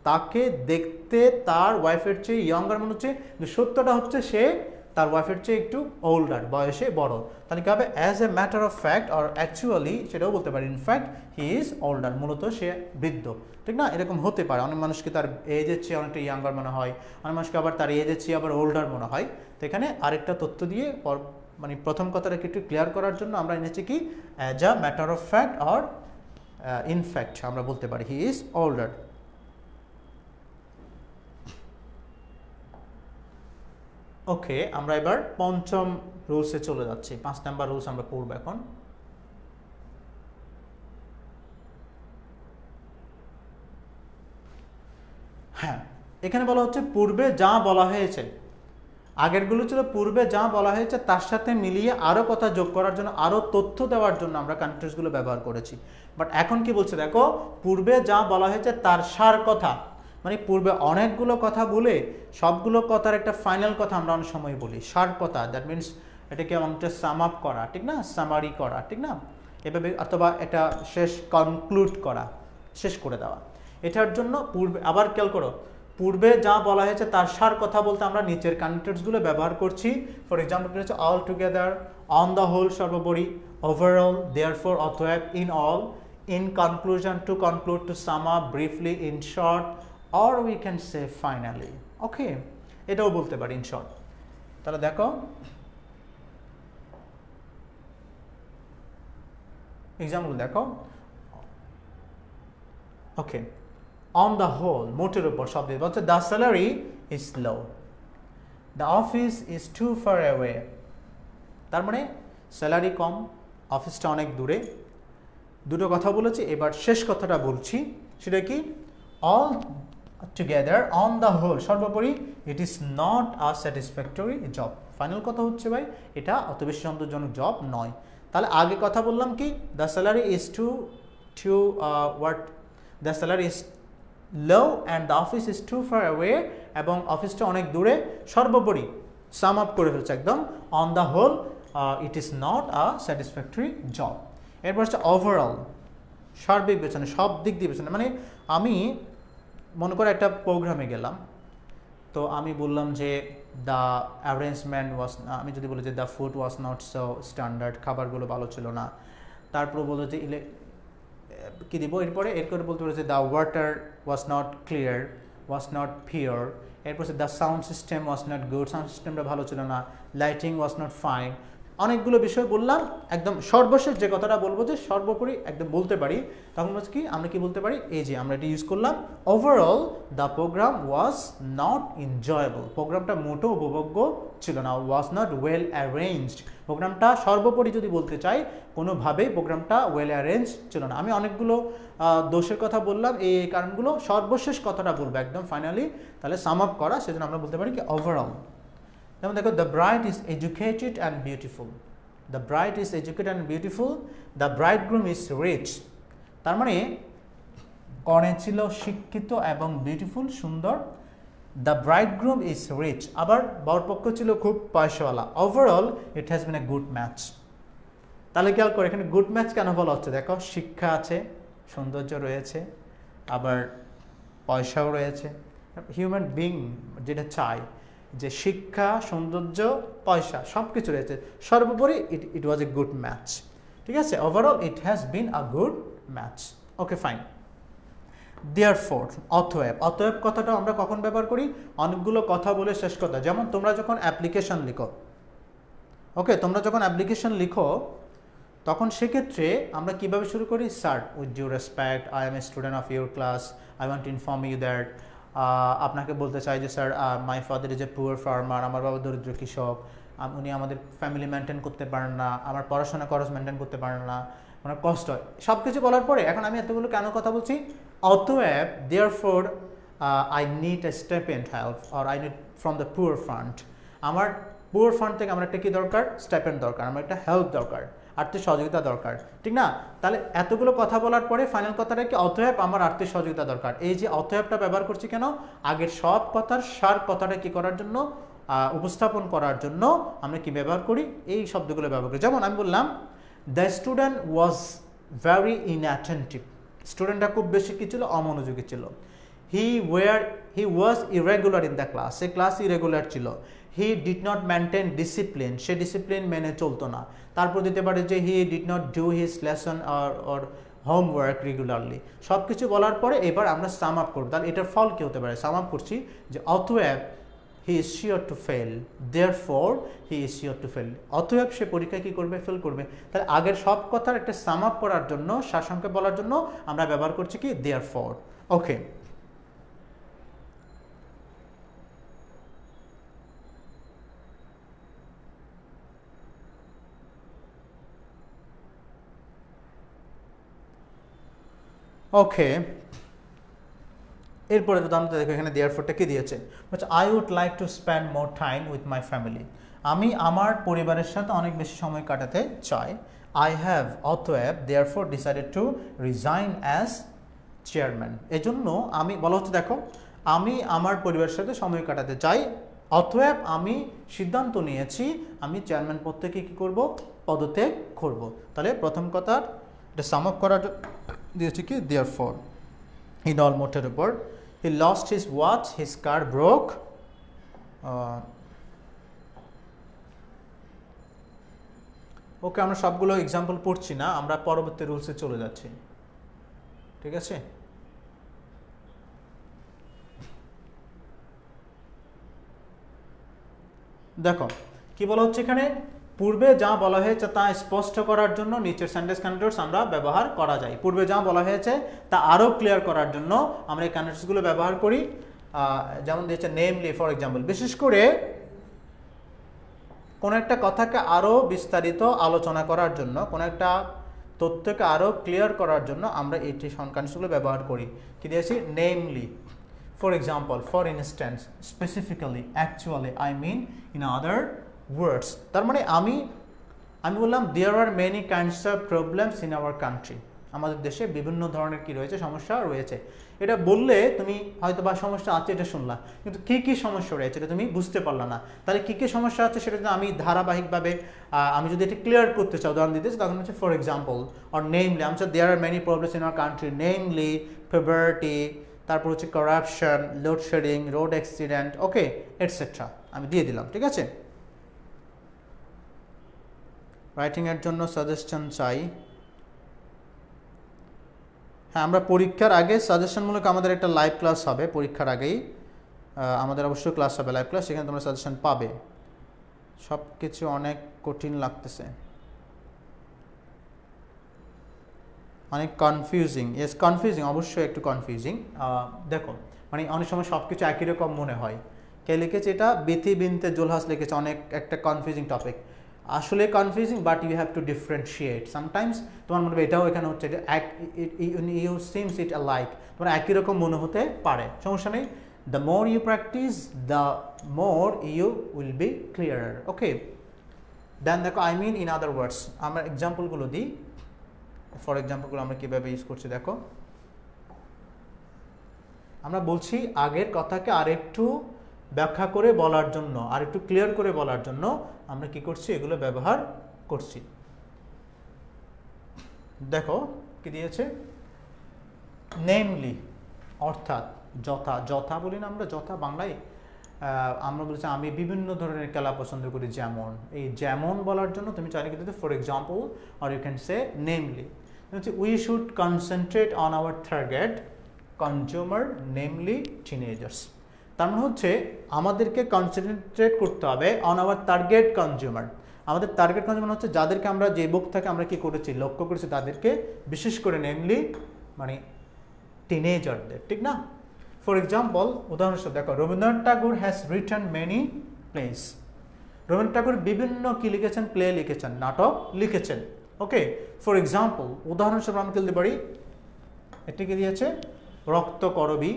S1: তাকে দেখতে তার ওয়াইফের চেয়ে ইয়ঙ্গার মনে হচ্ছে, কিন্তু সত্যটা হচ্ছে সে তার ওয়াইফের চেয়ে একটু ওল্ডার, বয়সে বড়। তাহলে কি হবে, as a matter of fact or actually সেটাও বলতে পারি, ইনফ্যাক্ট হি ইজ ওল্ডার, মূলত সে বৃদ্ধ, ঠিক না? এরকম হতে পারে, অনেক মানুষকে তার এজের চেয়ে অনেকটা ইয়াঙ্গার মনে হয়, অনেক মানুষকে আবার তার এজের চেয়ে আবার ওল্ডার মনে হয়। তো এখানে আরেকটা তথ্য দিয়ে মানে প্রথম কথাটাকে একটু ক্লিয়ার করার জন্য আমরা এনেছি কি, as a matter of fact or in fact আমরা বলতে পারি হি ইজ ওল্ডার। ওকে, আমরা এবার পঞ্চম রুলসে চলে যাচ্ছি। 5 নাম্বার রুলস আমরা পড়ব এখন। হ্যাঁ, এখানে বলা হচ্ছে পূর্বে যা বলা হয়েছে, আগেরগুলো ছিল পূর্বে যা বলা হয়েছে তার সাথে মিলিয়ে আরও কথা যোগ করার জন্য, আরও তথ্য দেওয়ার জন্য আমরা কানেক্টরসগুলো ব্যবহার করেছি। বাট এখন কি বলছে দেখো, পূর্বে যা বলা হয়েছে তার সার কথা, মানে পূর্বে অনেকগুলো কথা বলে সবগুলো কথার একটা ফাইনাল কথা আমরা অনেক সময় বলি সার কথা, দ্যাট মিনস এটাকে অনেকটা সাম আপ করা, ঠিক না, সামারি করা, ঠিক না, এভাবে, অথবা এটা শেষ কনক্লুড করা, শেষ করে দেওয়া। এটার জন্য পূর্বে আবার খেয়াল করো, পূর্বে যা বলা হয়েছে তার সার কথা বলতে আমরা নিচের কানেক্টরসগুলো ব্যবহার করছি। ফর এক্সাম্পল হচ্ছে all together, on the whole সর্বোপরি, ওভারঅল, দেয়ারফর অতএব, in all, in conclusion, to conclude, to sum up, briefly, in short, or we can say finally. ওকে, এটাও বলতে পারি ইন শর্ট। তাহলে দেখো এক্সাম্পল দেখো, ওকে, অন দ্য হোল, মোটের উপর শব্দ বলছে the salary is low, the office is too far away, তার মানে স্যালারি কম, অফিসটা অনেক দূরে। দুটো কথা বলেছি, এবার শেষ কথাটা বলছি, সেটা কি, all together, on the whole সর্বোপরি, it is not a satisfactory job, final কথা হচ্ছে ভাই এটা অত বেশি সন্তোষজনক জব নয়। তাহলে আগে কথা বললাম কি, the salary is too what, the salary is low and the office is too far away, এবং অফিসটা অনেক দূরে। সর্বোপরি সাম আপ করে ফেলছে একদম, on the whole it is not a satisfactory job. এরপর হচ্ছে ওভারঅল, সার্বিক বিবেচনা, সব দিক দিয়ে বিবেচনা। মানে আমি মনে করে একটা প্রোগ্রামে গেলাম, তো আমি বললাম যে দ্য অ্যারেঞ্জমেন্ট ওয়াজ, আমি যদি বলি যে the food was not so standard, খাবারগুলো ভালো ছিল না। তারপরে বলতো যে কী দিব এরপরে, এরপরে বলতে পারে যে the water was not clear, was not pure. এরপর the sound system was not good, sound সিস্টেমটা ভালো ছিল না। Lighting was not fine. অনেকগুলো বিষয় বললাম। একদম সর্বশেষ যে কথাটা বলবো যে সর্বোপরি একদম বলতে পারি, তখন হচ্ছে কি আমরা কি বলতে পারি, এই যে আমরা এটা ইউজ করলাম, overall the program was not enjoyable, প্রোগ্রামটা মোটেও উপভোগ্য ছিল না। ওয়াজ নট ওয়েল অ্যারেঞ্জড, প্রোগ্রামটা সর্বোপরি যদি বলতে চাই কোনোভাবেই প্রোগ্রামটা ওয়েল অ্যারেঞ্জ ছিল না। আমি অনেকগুলো দোষের কথা বললাম, এই কারণগুলো। সর্বশেষ কথাটা বলবো একদম ফাইনালি, তাহলে সাম আপ করা, সেজন্য আমরা বলতে পারি কি ওভারঅল। যেমন দেখো, the bride is educated and beautiful, the bride is educated and beautiful, the bridegroom is rich. তার মানে কনে ছিল শিক্ষিত এবং বিউটিফুল, সুন্দর। দ্য ব্রাইডগ্রুম ইজ রিচ, আবার বরপক্ষ ছিল খুব পয়সাওয়ালা। Overall it has been a good match. তাহলে খেয়াল করে এখানে গুড ম্যাচ কেন বলা হচ্ছে, দেখো শিক্ষা আছে, সৌন্দর্য রয়েছে, আবার পয়সাও রয়েছে। হিউম্যান বিং যেটা চাই যে শিক্ষা, সৌন্দর্য, পয়সা সব কিছু রয়েছে, সর্বোপরি ইট ওয়াজ এ গুড ম্যাচ। ঠিক আছে, overall it has bin a good match. Okay fine. Therefore, অতএব, অতএব কথাটা আমরা কখন ব্যবহার করি, অনেকগুলো কথা বলে শেষ কথা। যেমন তোমরা যখন অ্যাপ্লিকেশন লিখো, ওকে, তোমরা যখন অ্যাপ্লিকেশন লিখো তখন সেক্ষেত্রে আমরা কিভাবে শুরু করি, sir with due respect, I am a student of your class, I want to inform you that, আপনাকে বলতে চাই যে sir my father is a poor farmer, আমার বাবা দরিদ্র কৃষক, উনি আমাদের ফ্যামিলি মেনটেন করতে পারেন না, আমার পড়াশোনা খরচ মেনটেন করতে পারেন না, ওনার কষ্ট হয়। সব কিছু বলার পরে এখন আমি এতগুলো কেন কথা বলছি, অতএব therefore I need a stipend help or I need from the poor fund, আমার পুয়ার ফান্ড থেকে আমার একটা কি দরকার, স্টাইপেন্ড দরকার, আমার একটা হেল্প দরকার, আর্থিক সহযোগিতা দরকার। ঠিক না? তাহলে এতগুলো কথা বলার পরে ফাইনাল কথাটা কি, অতএব আমার আর্থিক সহযোগিতা দরকার। এই যে অতএবটা ব্যবহার করছি কেন, আগের সব কথার সার কথাটা কি করার জন্য, উপস্থাপন করার জন্য আমরা কি ব্যবহার করি, এই শব্দগুলো ব্যবহার করি। যেমন আমি বললাম the student was very inattentive, স্টুডেন্টটা খুব বেশি কি ছিল, অমনোযোগী ছিল। He was irregular in the class, সে ক্লাস ইরেগুলার ছিল। He did not maintain discipline, সে ডিসিপ্লিন মেনে চলতো না। তারপর দিতে পারে যে he did not do his lesson or homework regularly. সব কিছু বলার পরে এবার আমরা সাম আপ করবো। তাহলে এটার ফল কী হতে পারে, সাম আপ করছি যে অতএব he is sure to fail, therefore he is sure to fail, অতএব সে পরীক্ষায় কী করবে, ফেল করবে। তাহলে আগের সব কথার একটা সাম আপ করার জন্য, সারসংক্ষেপ বলার জন্য আমরা ব্যবহার করছি কি, দেয়ারফর। ওকে, ওকে, এরপরে উদাহরণ দেখো এখানে দেয়ারফরটা কি দিয়েছে, বলছে I would like to spend more time with my family, আমি আমার পরিবারের সাথে অনেক বেশি সময় কাটাতে চাই। আই হ্যাভ, অতএব, therefore decided to resign as chairman, এজন্য আমি, বলা হচ্ছে দেখো আমি আমার পরিবারের সাথে সময় কাটাতে চাই, অতএব আমি সিদ্ধান্ত নিয়েছি আমি চেয়ারম্যান পদ থেকে কী করব, পদত্যাগ করব। তাহলে প্রথম কথার এটা সাম আপ করার দিয়েছি কি, দেয়ারফর। ইন অল মোটের উপর, he lost his watch, his car broke. Okay, আমরা সবগুলো এক্সাম্পল পড়ছি না, আমরা পরবর্তী রুলসে চলে যাচ্ছি। ঠিক আছে, দেখো কি বলা হচ্ছে এখানে, পূর্বে যা বলা হয়েছে তা স্পষ্ট করার জন্য নিচের সেন্টেন্স কানেক্টরস আমরা ব্যবহার করা যায়। পূর্বে যা বলা হয়েছে তা আরও ক্লিয়ার করার জন্য আমরা এই কানেক্টরসগুলো ব্যবহার করি। যেমন দিয়েছে নেমলি, ফর এক্সাম্পল, বিশেষ করে কোনো একটা কথাকে আরও বিস্তারিত আলোচনা করার জন্য, কোনো একটা তথ্যকে আরও ক্লিয়ার করার জন্য আমরা এই কানেক্টরসগুলো ব্যবহার করি। কি দিয়েছি, namely, for example, for instance, specifically, actually, I mean, in other words. তার মানে আমি বললাম there are many kinds of problems in our country, আমাদের দেশে বিভিন্ন ধরনের কি রয়েছে, সমস্যা রয়েছে। এটা বললে তুমি হয়তো বা সমস্যা আছে এটা শুনলা, কিন্তু কি কি সমস্যা রয়েছে এটা তুমি বুঝতে পারলা না। তাহলে কি কি সমস্যা আছে সেটা যদি আমি ধারাবাহিকভাবে আমি যদি এটা ক্লিয়ার করতে চাই, উদাহরণ দিতে চাই, তখন হচ্ছে ফর এক্সাম্পল অর নেমলি, আমি there are many problems in our country, namely poverty, তারপর হচ্ছে corruption, load shedding, road accident, okay etcetera আমি দিয়ে দিলাম। ঠিক আছে, রাইটিংয়ের জন্য সাজেশন চাই। হ্যাঁ, আমরা পরীক্ষার আগে সাজেশনমূলক আমাদের একটা লাইভ ক্লাস হবে, পরীক্ষার আগেই আমাদের অবশ্যই ক্লাস হবে, লাইভ ক্লাস, সেখানে তোমরা সাজেশন পাবে। সব কিছু অনেক কঠিন লাগতেছে, অনেক কনফিউজিং। ইয়েস, কনফিউজিং, অবশ্যই একটু কনফিউজিং। দেখো মানে অনেক সময় সব কিছু একই রকম মনে হয়। কে লিখেছে এটা? বিথি বিনতে জুলহাস লিখেছে, অনেক একটা কনফিউজিং টপিক। আসলে confusing, but you have to differentiate. Sometimes তোমার মনে হবে এটাও এখানে হচ্ছে, ইউ সিমস ইট লাইক, তোমার একই রকম মনে হতে পারে, সমস্যা নেই। The more you practise the more you will be clearer. Okay, then দেখো আই মিন ইন আদার ওয়ার্ডস, আমরা এক্সাম্পলগুলো দিই। ফর এক্সাম্পলগুলো আমরা কীভাবে ইউজ করছি দেখো। আমরা বলছি আগের কথাকে আরেকটু ব্যাখ্যা করে বলার জন্য, আর একটু ক্লিয়ার করে বলার জন্য আমরা কি করছি, এগুলো ব্যবহার করছি। দেখো কি দিয়েছে, নেমলি অর্থাৎ যথা, যথা বলি না আমরা, যথা বাংলায় আমরা বলছি আমি বিভিন্ন ধরনের খেলা পছন্দ করি, যেমন, এই যেমন বলার জন্য তুমি চাইলে কিন্তু for example or you can say namely. We should concentrate on our target consumer, namely teenagers. তার মানে হচ্ছে আমাদেরকে কনসেন্ট্রেট করতে হবে অন আওয়ার টার্গেট কনজিউমার। আমাদের টার্গেট কনজিউমার হচ্ছে যাদেরকে আমরা যে বুক থেকে আমরা কি করেছি, লক্ষ্য করেছি, তাদেরকে, বিশেষ করে নেমলি মানে টিনেজারদের, ঠিক না? ফর এক্সাম্পল উদাহরণস্বরূপ দেখো, Rabindranath Thakur has written many plays. Rabindranath Thakur বিভিন্ন কি লিখেছেন, প্লে লিখেছেন, নাটক লিখেছেন। ওকে, ফর এক্সাম্পল উদাহরণস্বরূপ আমি বলতে পারি, এটিকে দিয়েছে রক্তকরবী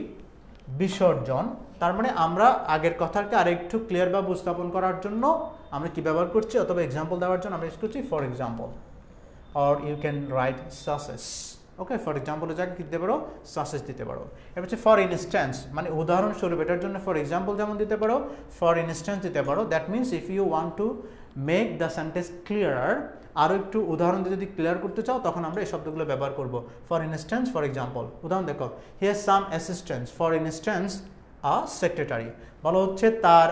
S1: বিসর্জন। তার মানে আমরা আগের কথাকে আরেকটু ক্লিয়ার বা উপস্থাপন করার জন্য আমরা কি ব্যবহার করছি, অথবা এক্সাম্পল দেওয়ার জন্য আমরা ইউজ করছি for example, or you can write such as. Okay, for এক্সাম্পলের জায়গায় দিতে পারো সাসেস দিতে পারো। এবার হচ্ছে ফর ইনস্ট্যান্স, মানে উদাহরণস্বরূপ, এটার জন্য ফর এক্সাম্পল যেমন দিতে পারো, ফর ইনস্ট্যান্স দিতে পারো। That means if you want to make the sentence clearer, আরও একটু উদাহরণ দিয়ে যদি ক্লিয়ার করতে চাও তখন আমরা এই শব্দগুলো ব্যবহার করব। For instance, for example. উদাহরণ দেখো, here some assistants, for instance a secretary. বলা হচ্ছে তার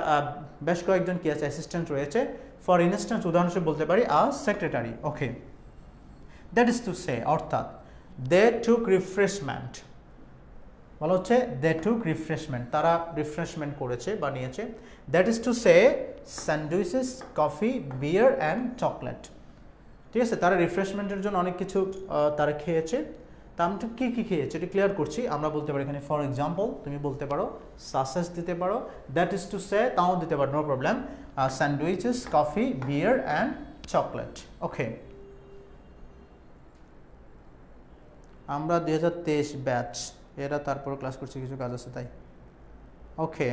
S1: বেশ কয়েকজন কি আছে, অ্যাসিস্ট্যান্ট রয়েছে। ফর ইনস্ট্যান্স উদাহরণস্বরূপ বলতে পারি a secretary. Okay, that is to say অর্থাৎ দে টুক রিফ্রেশমেন্ট। বলা হচ্ছে দে টুক রিফ্রেশমেন্ট, তারা রিফ্রেশমেন্ট করেছে বা নিয়েছে। That is to say sandwiches, coffee, beer and chocolate. ঠিক আছে, তারা রিফ্রেশমেন্টের জন্য অনেক কিছু তারা খেয়েছে। তা আমি কী কী খেয়েছে এটা ক্লিয়ার করছি। আমরা বলতে পারি এখানে ফর এক্সাম্পল, তুমি বলতে পারো সাসেস দিতে পারো, দ্যাট ইজ টু সে তাও দিতে পারো, no problem, sandwiches, coffee, beer and chocolate. Okay, আমরা 2023 ব্যাচ, এরা তারপর ক্লাস করছি, কিছু কাজ আছে তাই। ওকে,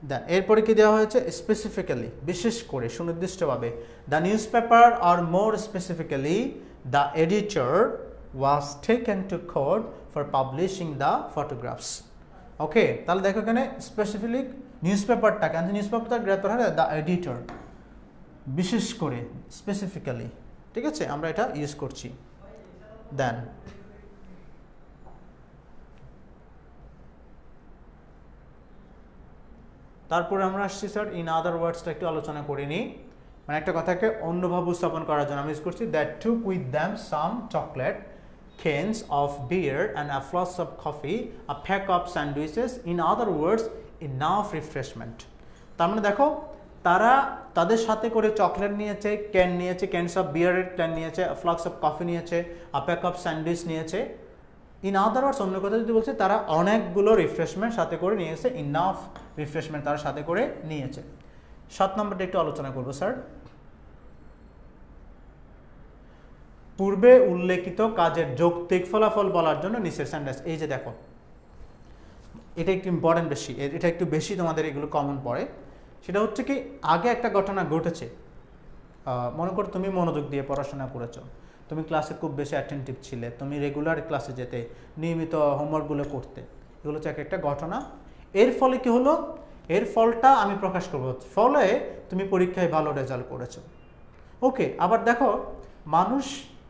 S1: দেন এরপরে কি দেওয়া হয়েছে, স্পেসিফিক্যালি, বিশেষ করে সুনির্দিষ্টভাবে। The newspaper or more specifically the editor was taken to court for publishing the photographs. Okay, তাহলে দেখো এখানে স্পেসিফিকলি নিউজ পেপারটাকে, নিউজ পেপারটা গ্রেপ্তার হয় দ্য এডিটর, বিশেষ করে, স্পেসিফিক্যালি। ঠিক আছে, আমরা এটা ইউজ করছি। দেন তারপরে আমরা আসছি স্যার ইন আদার ওয়ার্ডসটা একটু আলোচনা করে নিই। মানে একটা কথাকে অন্যভাবে উপস্থাপন করার জন্য আমি ইউজ করছি that took with them some chocolate, cans of beer and a flask of coffee, a pack of sandwiches, in other words enough refreshment। তার মানে দেখো তারা তাদের সাথে করে চকলেট নিয়েছে, ক্যান নিয়েছে, ক্যানস অফ বিয়ারের ক্যান নিয়েছে, ফ্লাক্স অফ কফি নিয়েছে, আ প্যাক অফ স্যান্ডউইচ নিয়েছে। ইন আদার ওয়ার্ডস, অন্য কথা যদি বলছে, তারা অনেকগুলো রিফ্রেশমেন্ট সাথে করে নিয়েছে, ইনাফ রিফ্রেশমেন্ট তারা সাথে করে নিয়েছে। 7 নম্বরটা একটু আলোচনা করবো স্যার। পূর্বে উল্লেখিত কাজের যৌক্তিক ফলাফল বলার জন্য নিচের সেন্টেন্স। এই যে দেখো, এটা একটু ইম্পর্টেন্ট বেশি, এটা একটু বেশি তোমাদের এগুলো কমন পড়ে। সেটা হচ্ছে কি, আগে একটা ঘটনা ঘটেছে, মনে করো তুমি মনোযোগ দিয়ে পড়াশোনা করেছো, তুমি ক্লাসে খুব বেশি অ্যাটেন্টিভ ছিলে, তুমি রেগুলার ক্লাসে যেতে, নিয়মিত হোমওয়ার্কগুলো করতে, এগুলো হচ্ছে এক একটা ঘটনা। এর ফলে কি হলো, এর ফলটা আমি প্রকাশ করবো, ফলে তুমি পরীক্ষায় ভালো রেজাল্ট করেছো। ওকে, আবার দেখো মানুষ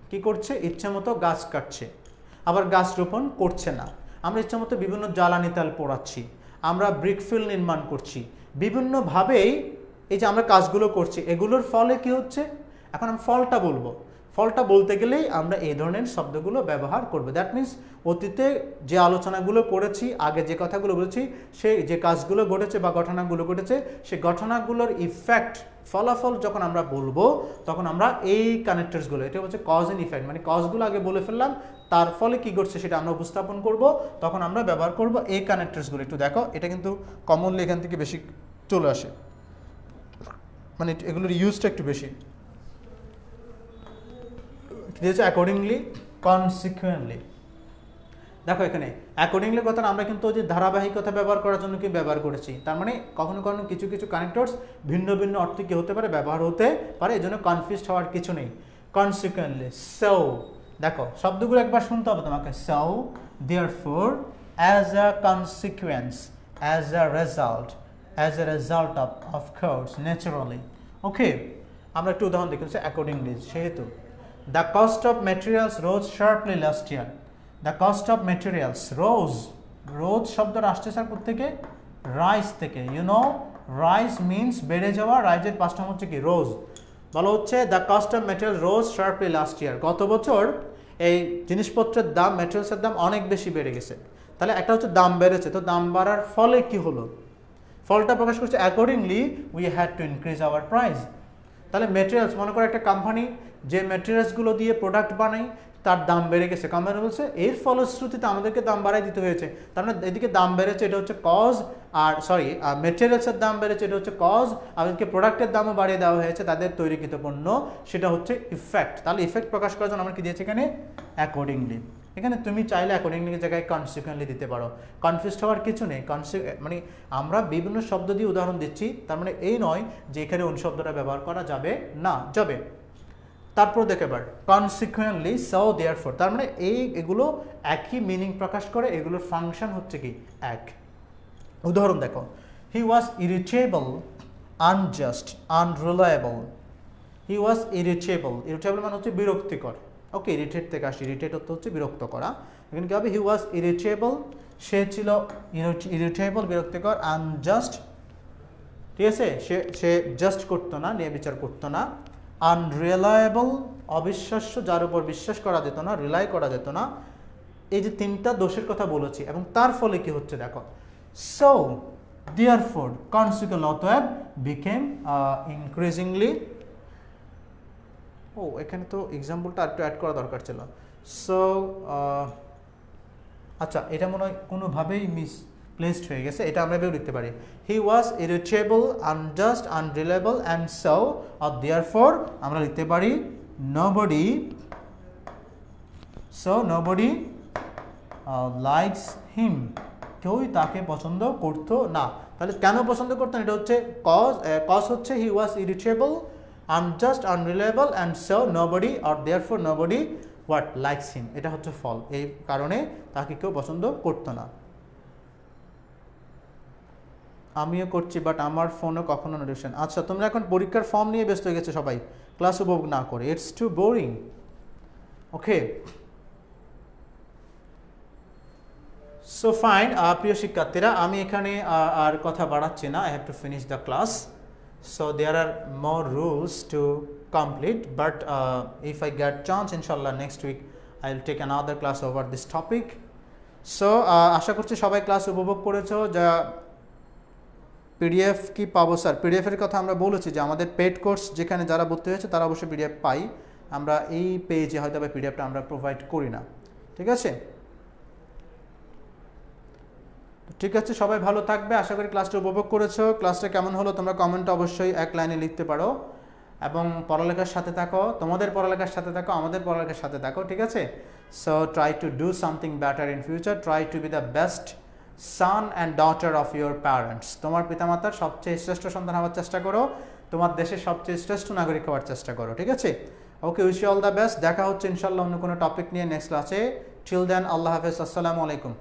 S1: কি করছে, ইচ্ছে মতো গাছ কাটছে, আবার গাছ রোপণ করছে না। আমরা ইচ্ছে মতো বিভিন্ন জ্বালানি তেল পোড়াচ্ছি, আমরা ব্রিকফিল নির্মাণ করছি, বিভিন্নভাবেই এই যে আমরা কাজগুলো করছি, এগুলোর ফলে কি হচ্ছে, এখন আমি ফলটা বলবো। ফলটা বলতে গেলেই আমরা এই ধরনের শব্দগুলো ব্যবহার করব। দ্যাট মিনস অতীতে যে আলোচনাগুলো করেছি, আগে যে কথাগুলো বলেছি, সেই যে কাজগুলো ঘটেছে বা ঘটনাগুলো ঘটেছে, সেই ঘটনাগুলোর ইফেক্ট, ফলাফল যখন আমরা বলবো, তখন আমরা এই কানেক্টরসগুলো, এটা হচ্ছে কজ অ্যান্ড ইফেক্ট, মানে কজগুলো আগে বলে ফেললাম, তার ফলে কি ঘটছে সেটা আমরা উপস্থাপন করব, তখন আমরা ব্যবহার করব এই কানেক্টরসগুলো। একটু দেখো, এটা কিন্তু কমনলি এখান থেকে বেশি চলে আসে, মানে এগুলোর ইউজটা একটু বেশি দিয়েছে। অ্যাকর্ডিংলি, কনসিকুয়েন্টলি, দেখো এখানে অ্যাকর্ডিংলি কথা আমরা কিন্তু যে ধারাবাহিকতা ব্যবহার করার জন্য কি ব্যবহার করেছি, তার মানে কখনো কখনো কিছু কিছু কানেক্টরস ভিন্ন ভিন্ন অর্থে কি হতে পারে, ব্যবহার হতে পারে, এই জন্য কনফিউজড হওয়ার কিছু নেই। কনসিকুয়েন্টলি, সো দেখো শব্দগুলো একবার শুনতে হবে তোমাকে। So, therefore, as a consequence, as a result of course, naturally. Okay, আমরা একটু উদাহরণ দেখি, অ্যাকর্ডিংলি, সেহেতু the cost of materials rose sharply last year. The cost of materials rose শব্দটা আসছে স্যার কোত্থেকে, রাইজ থেকে। ইউ নো, রাইজ মিনস বেড়ে যাওয়া, রাইজের পাঁচটা হচ্ছে কি, রোজ। বলা হচ্ছে the cost of material rose sharply last year, গত বছর এই জিনিসপত্রের দাম, ম্যাটেরিয়ালসের দাম অনেক বেশি বেড়ে গেছে। তাহলে একটা হচ্ছে দাম বেড়েছে, তো দাম বাড়ার ফলে কি হলো, ফলটা প্রকাশ করছে accordingly we had to increase our price. তাহলে ম্যাটেরিয়ালস, মনে করো একটা কোম্পানি যে ম্যাটেরিয়ালসগুলো দিয়ে প্রোডাক্ট বানায় তার দাম বেড়ে গেছে, কোম্পানি বলছে এর ফলশ্রুতিতে আমাদেরকে দাম বাড়াই দিতে হয়েছে, তার মানে এদিকে দাম বেড়েছে, এটা হচ্ছে কজ, আর সরি ম্যাটেরিয়ালসের দাম বেড়েছে, এটা হচ্ছে কজ, আমাদেরকে প্রোডাক্টের দামও বাড়িয়ে দেওয়া হয়েছে তাদের তৈরিকৃত পণ্য, সেটা হচ্ছে ইফেক্ট। তাহলে ইফেক্ট প্রকাশ করার জন্য আমরা কি দিয়েছি এখানে, অ্যাকর্ডিংলি। এখানে তুমি চাইলে অ্যাকর্ডিংলি জায়গায় কনসিকুয়েন্টলি দিতে পারো, কনফিউজড হওয়ার কিছু নেই। মানে আমরা বিভিন্ন শব্দ দিয়ে উদাহরণ দিচ্ছি, তার মানে এই নয় যে এখানে অন্য শব্দটা ব্যবহার করা যাবে না, যাবে। তারপর দেখে এবার কনসিকুয়েন্টলি, সো দেয়ারফর, তার মানে এগুলো একই মিনিং প্রকাশ করে, এগুলোর ফাংশন হচ্ছে কি এক। উদাহরণ দেখো, হি was irritable, unjust, unreliable. He was irritable, irritable মানে হচ্ছে বিরক্তিকর। ওকে, ইরিটেট থেকে আসে, ইরিটেট হচ্ছে বিরক্ত করা। এখানে কি হবে, হি ওয়াজ ইরিটেবল, সে ছিল ইরিটেবল, বিরক্তিকর। আনজাস্ট, ঠিক আছে, সে জাস্ট করতো না, নিয়ে বিচার করতো না। আনরিলায়েবল, অবিশ্বাস্য, যার উপর বিশ্বাস করা যেত না, রিলাই করা যেত না। এই যে তিনটা দোষের কথা বলেছি, এবং তার ফলে কি হচ্ছে দেখো, সো দেয়ারফর, কনসিকুয়েন্টলি, অতএব, বিকেম ইনক্রিজিংলি। ও, এখানে তো এক্সাম্পলটা একটু অ্যাড করা দরকার ছিল। সো আচ্ছা, এটা মনে হয় কোনোভাবেই মিসপ্লেসড হয়ে গেছে, এটা আমরা এভাবে লিখতে পারি, he was irritable, unjust, unreliable, and so or therefore আমরা লিখতে পারি nobody, so nobody likes him, কেউই তাকে পছন্দ করতো না। তাহলে কেন পছন্দ করতো না, এটা হচ্ছে কজ হচ্ছে he was irritable, unjust, unreliable, and so nobody or therefore nobody what likes him, এটা হচ্ছে ফল, এই কারণে তাকে কেউ পছন্দ করতো না। আমিও করছি, বাট আমার ফোনে কখনো নোটিফিকেশন। আচ্ছা, তোমরা এখন পরীক্ষার ফর্ম নিয়ে ব্যস্ত হয়ে গেছো সবাই, ক্লাস উপভোগ না করে, it's too boring. Okay, so fine. প্রিয় শিক্ষার্থীরা, আমি এখানে আর কথা বাড়াচ্ছি না, I have to finish the class. So there are more rules to complete, but if I get chance, inshallah next week I will take another class over this topic. So আশা করছি সবাই ক্লাস উপভোগ করেছো। যা PDF কি পাবো sir, PDF এর কথা আমরা বলেছি যে আমাদের পেড কোর্স যেখানে যারা ভর্তি হয়েছে তারা অবশ্যই পিডিএফ পাই, আমরা এই পেজে হয়তো বা পিডিএফটা আমরা প্রোভাইড করি না, ঠিক আছে? ঠিক আছে, সবাই ভালো থাকবে, আশা করি ক্লাসটা উপভোগ করেছো। ক্লাসটা কেমন হলো তোমরা কমেন্টে অবশ্যই এক লাইনে লিখতে পারো, এবং পড়ালেখার সাথে থাকো, তোমাদের পড়ালেখার সাথে থাকো, আমাদের পড়ালেখার সাথে থাকো, ঠিক আছে? So try to do something better in future, try to be the best son and daughter of your parents. তোমার পিতামাতার সবচেয়ে শ্রেষ্ঠ সন্তান হওয়ার চেষ্টা করো, তোমার দেশের সবচেয়ে শ্রেষ্ঠ নাগরিক হওয়ার চেষ্টা করো, ঠিক আছে? Okay, wish you all the best. দেখা হচ্ছে ইনশাল্লাহ অন্য কোনো টপিক নিয়ে নেক্সট ক্লাসে। টিল দেন আল্লাহ হাফেজ, আসসালামু আলাইকুম।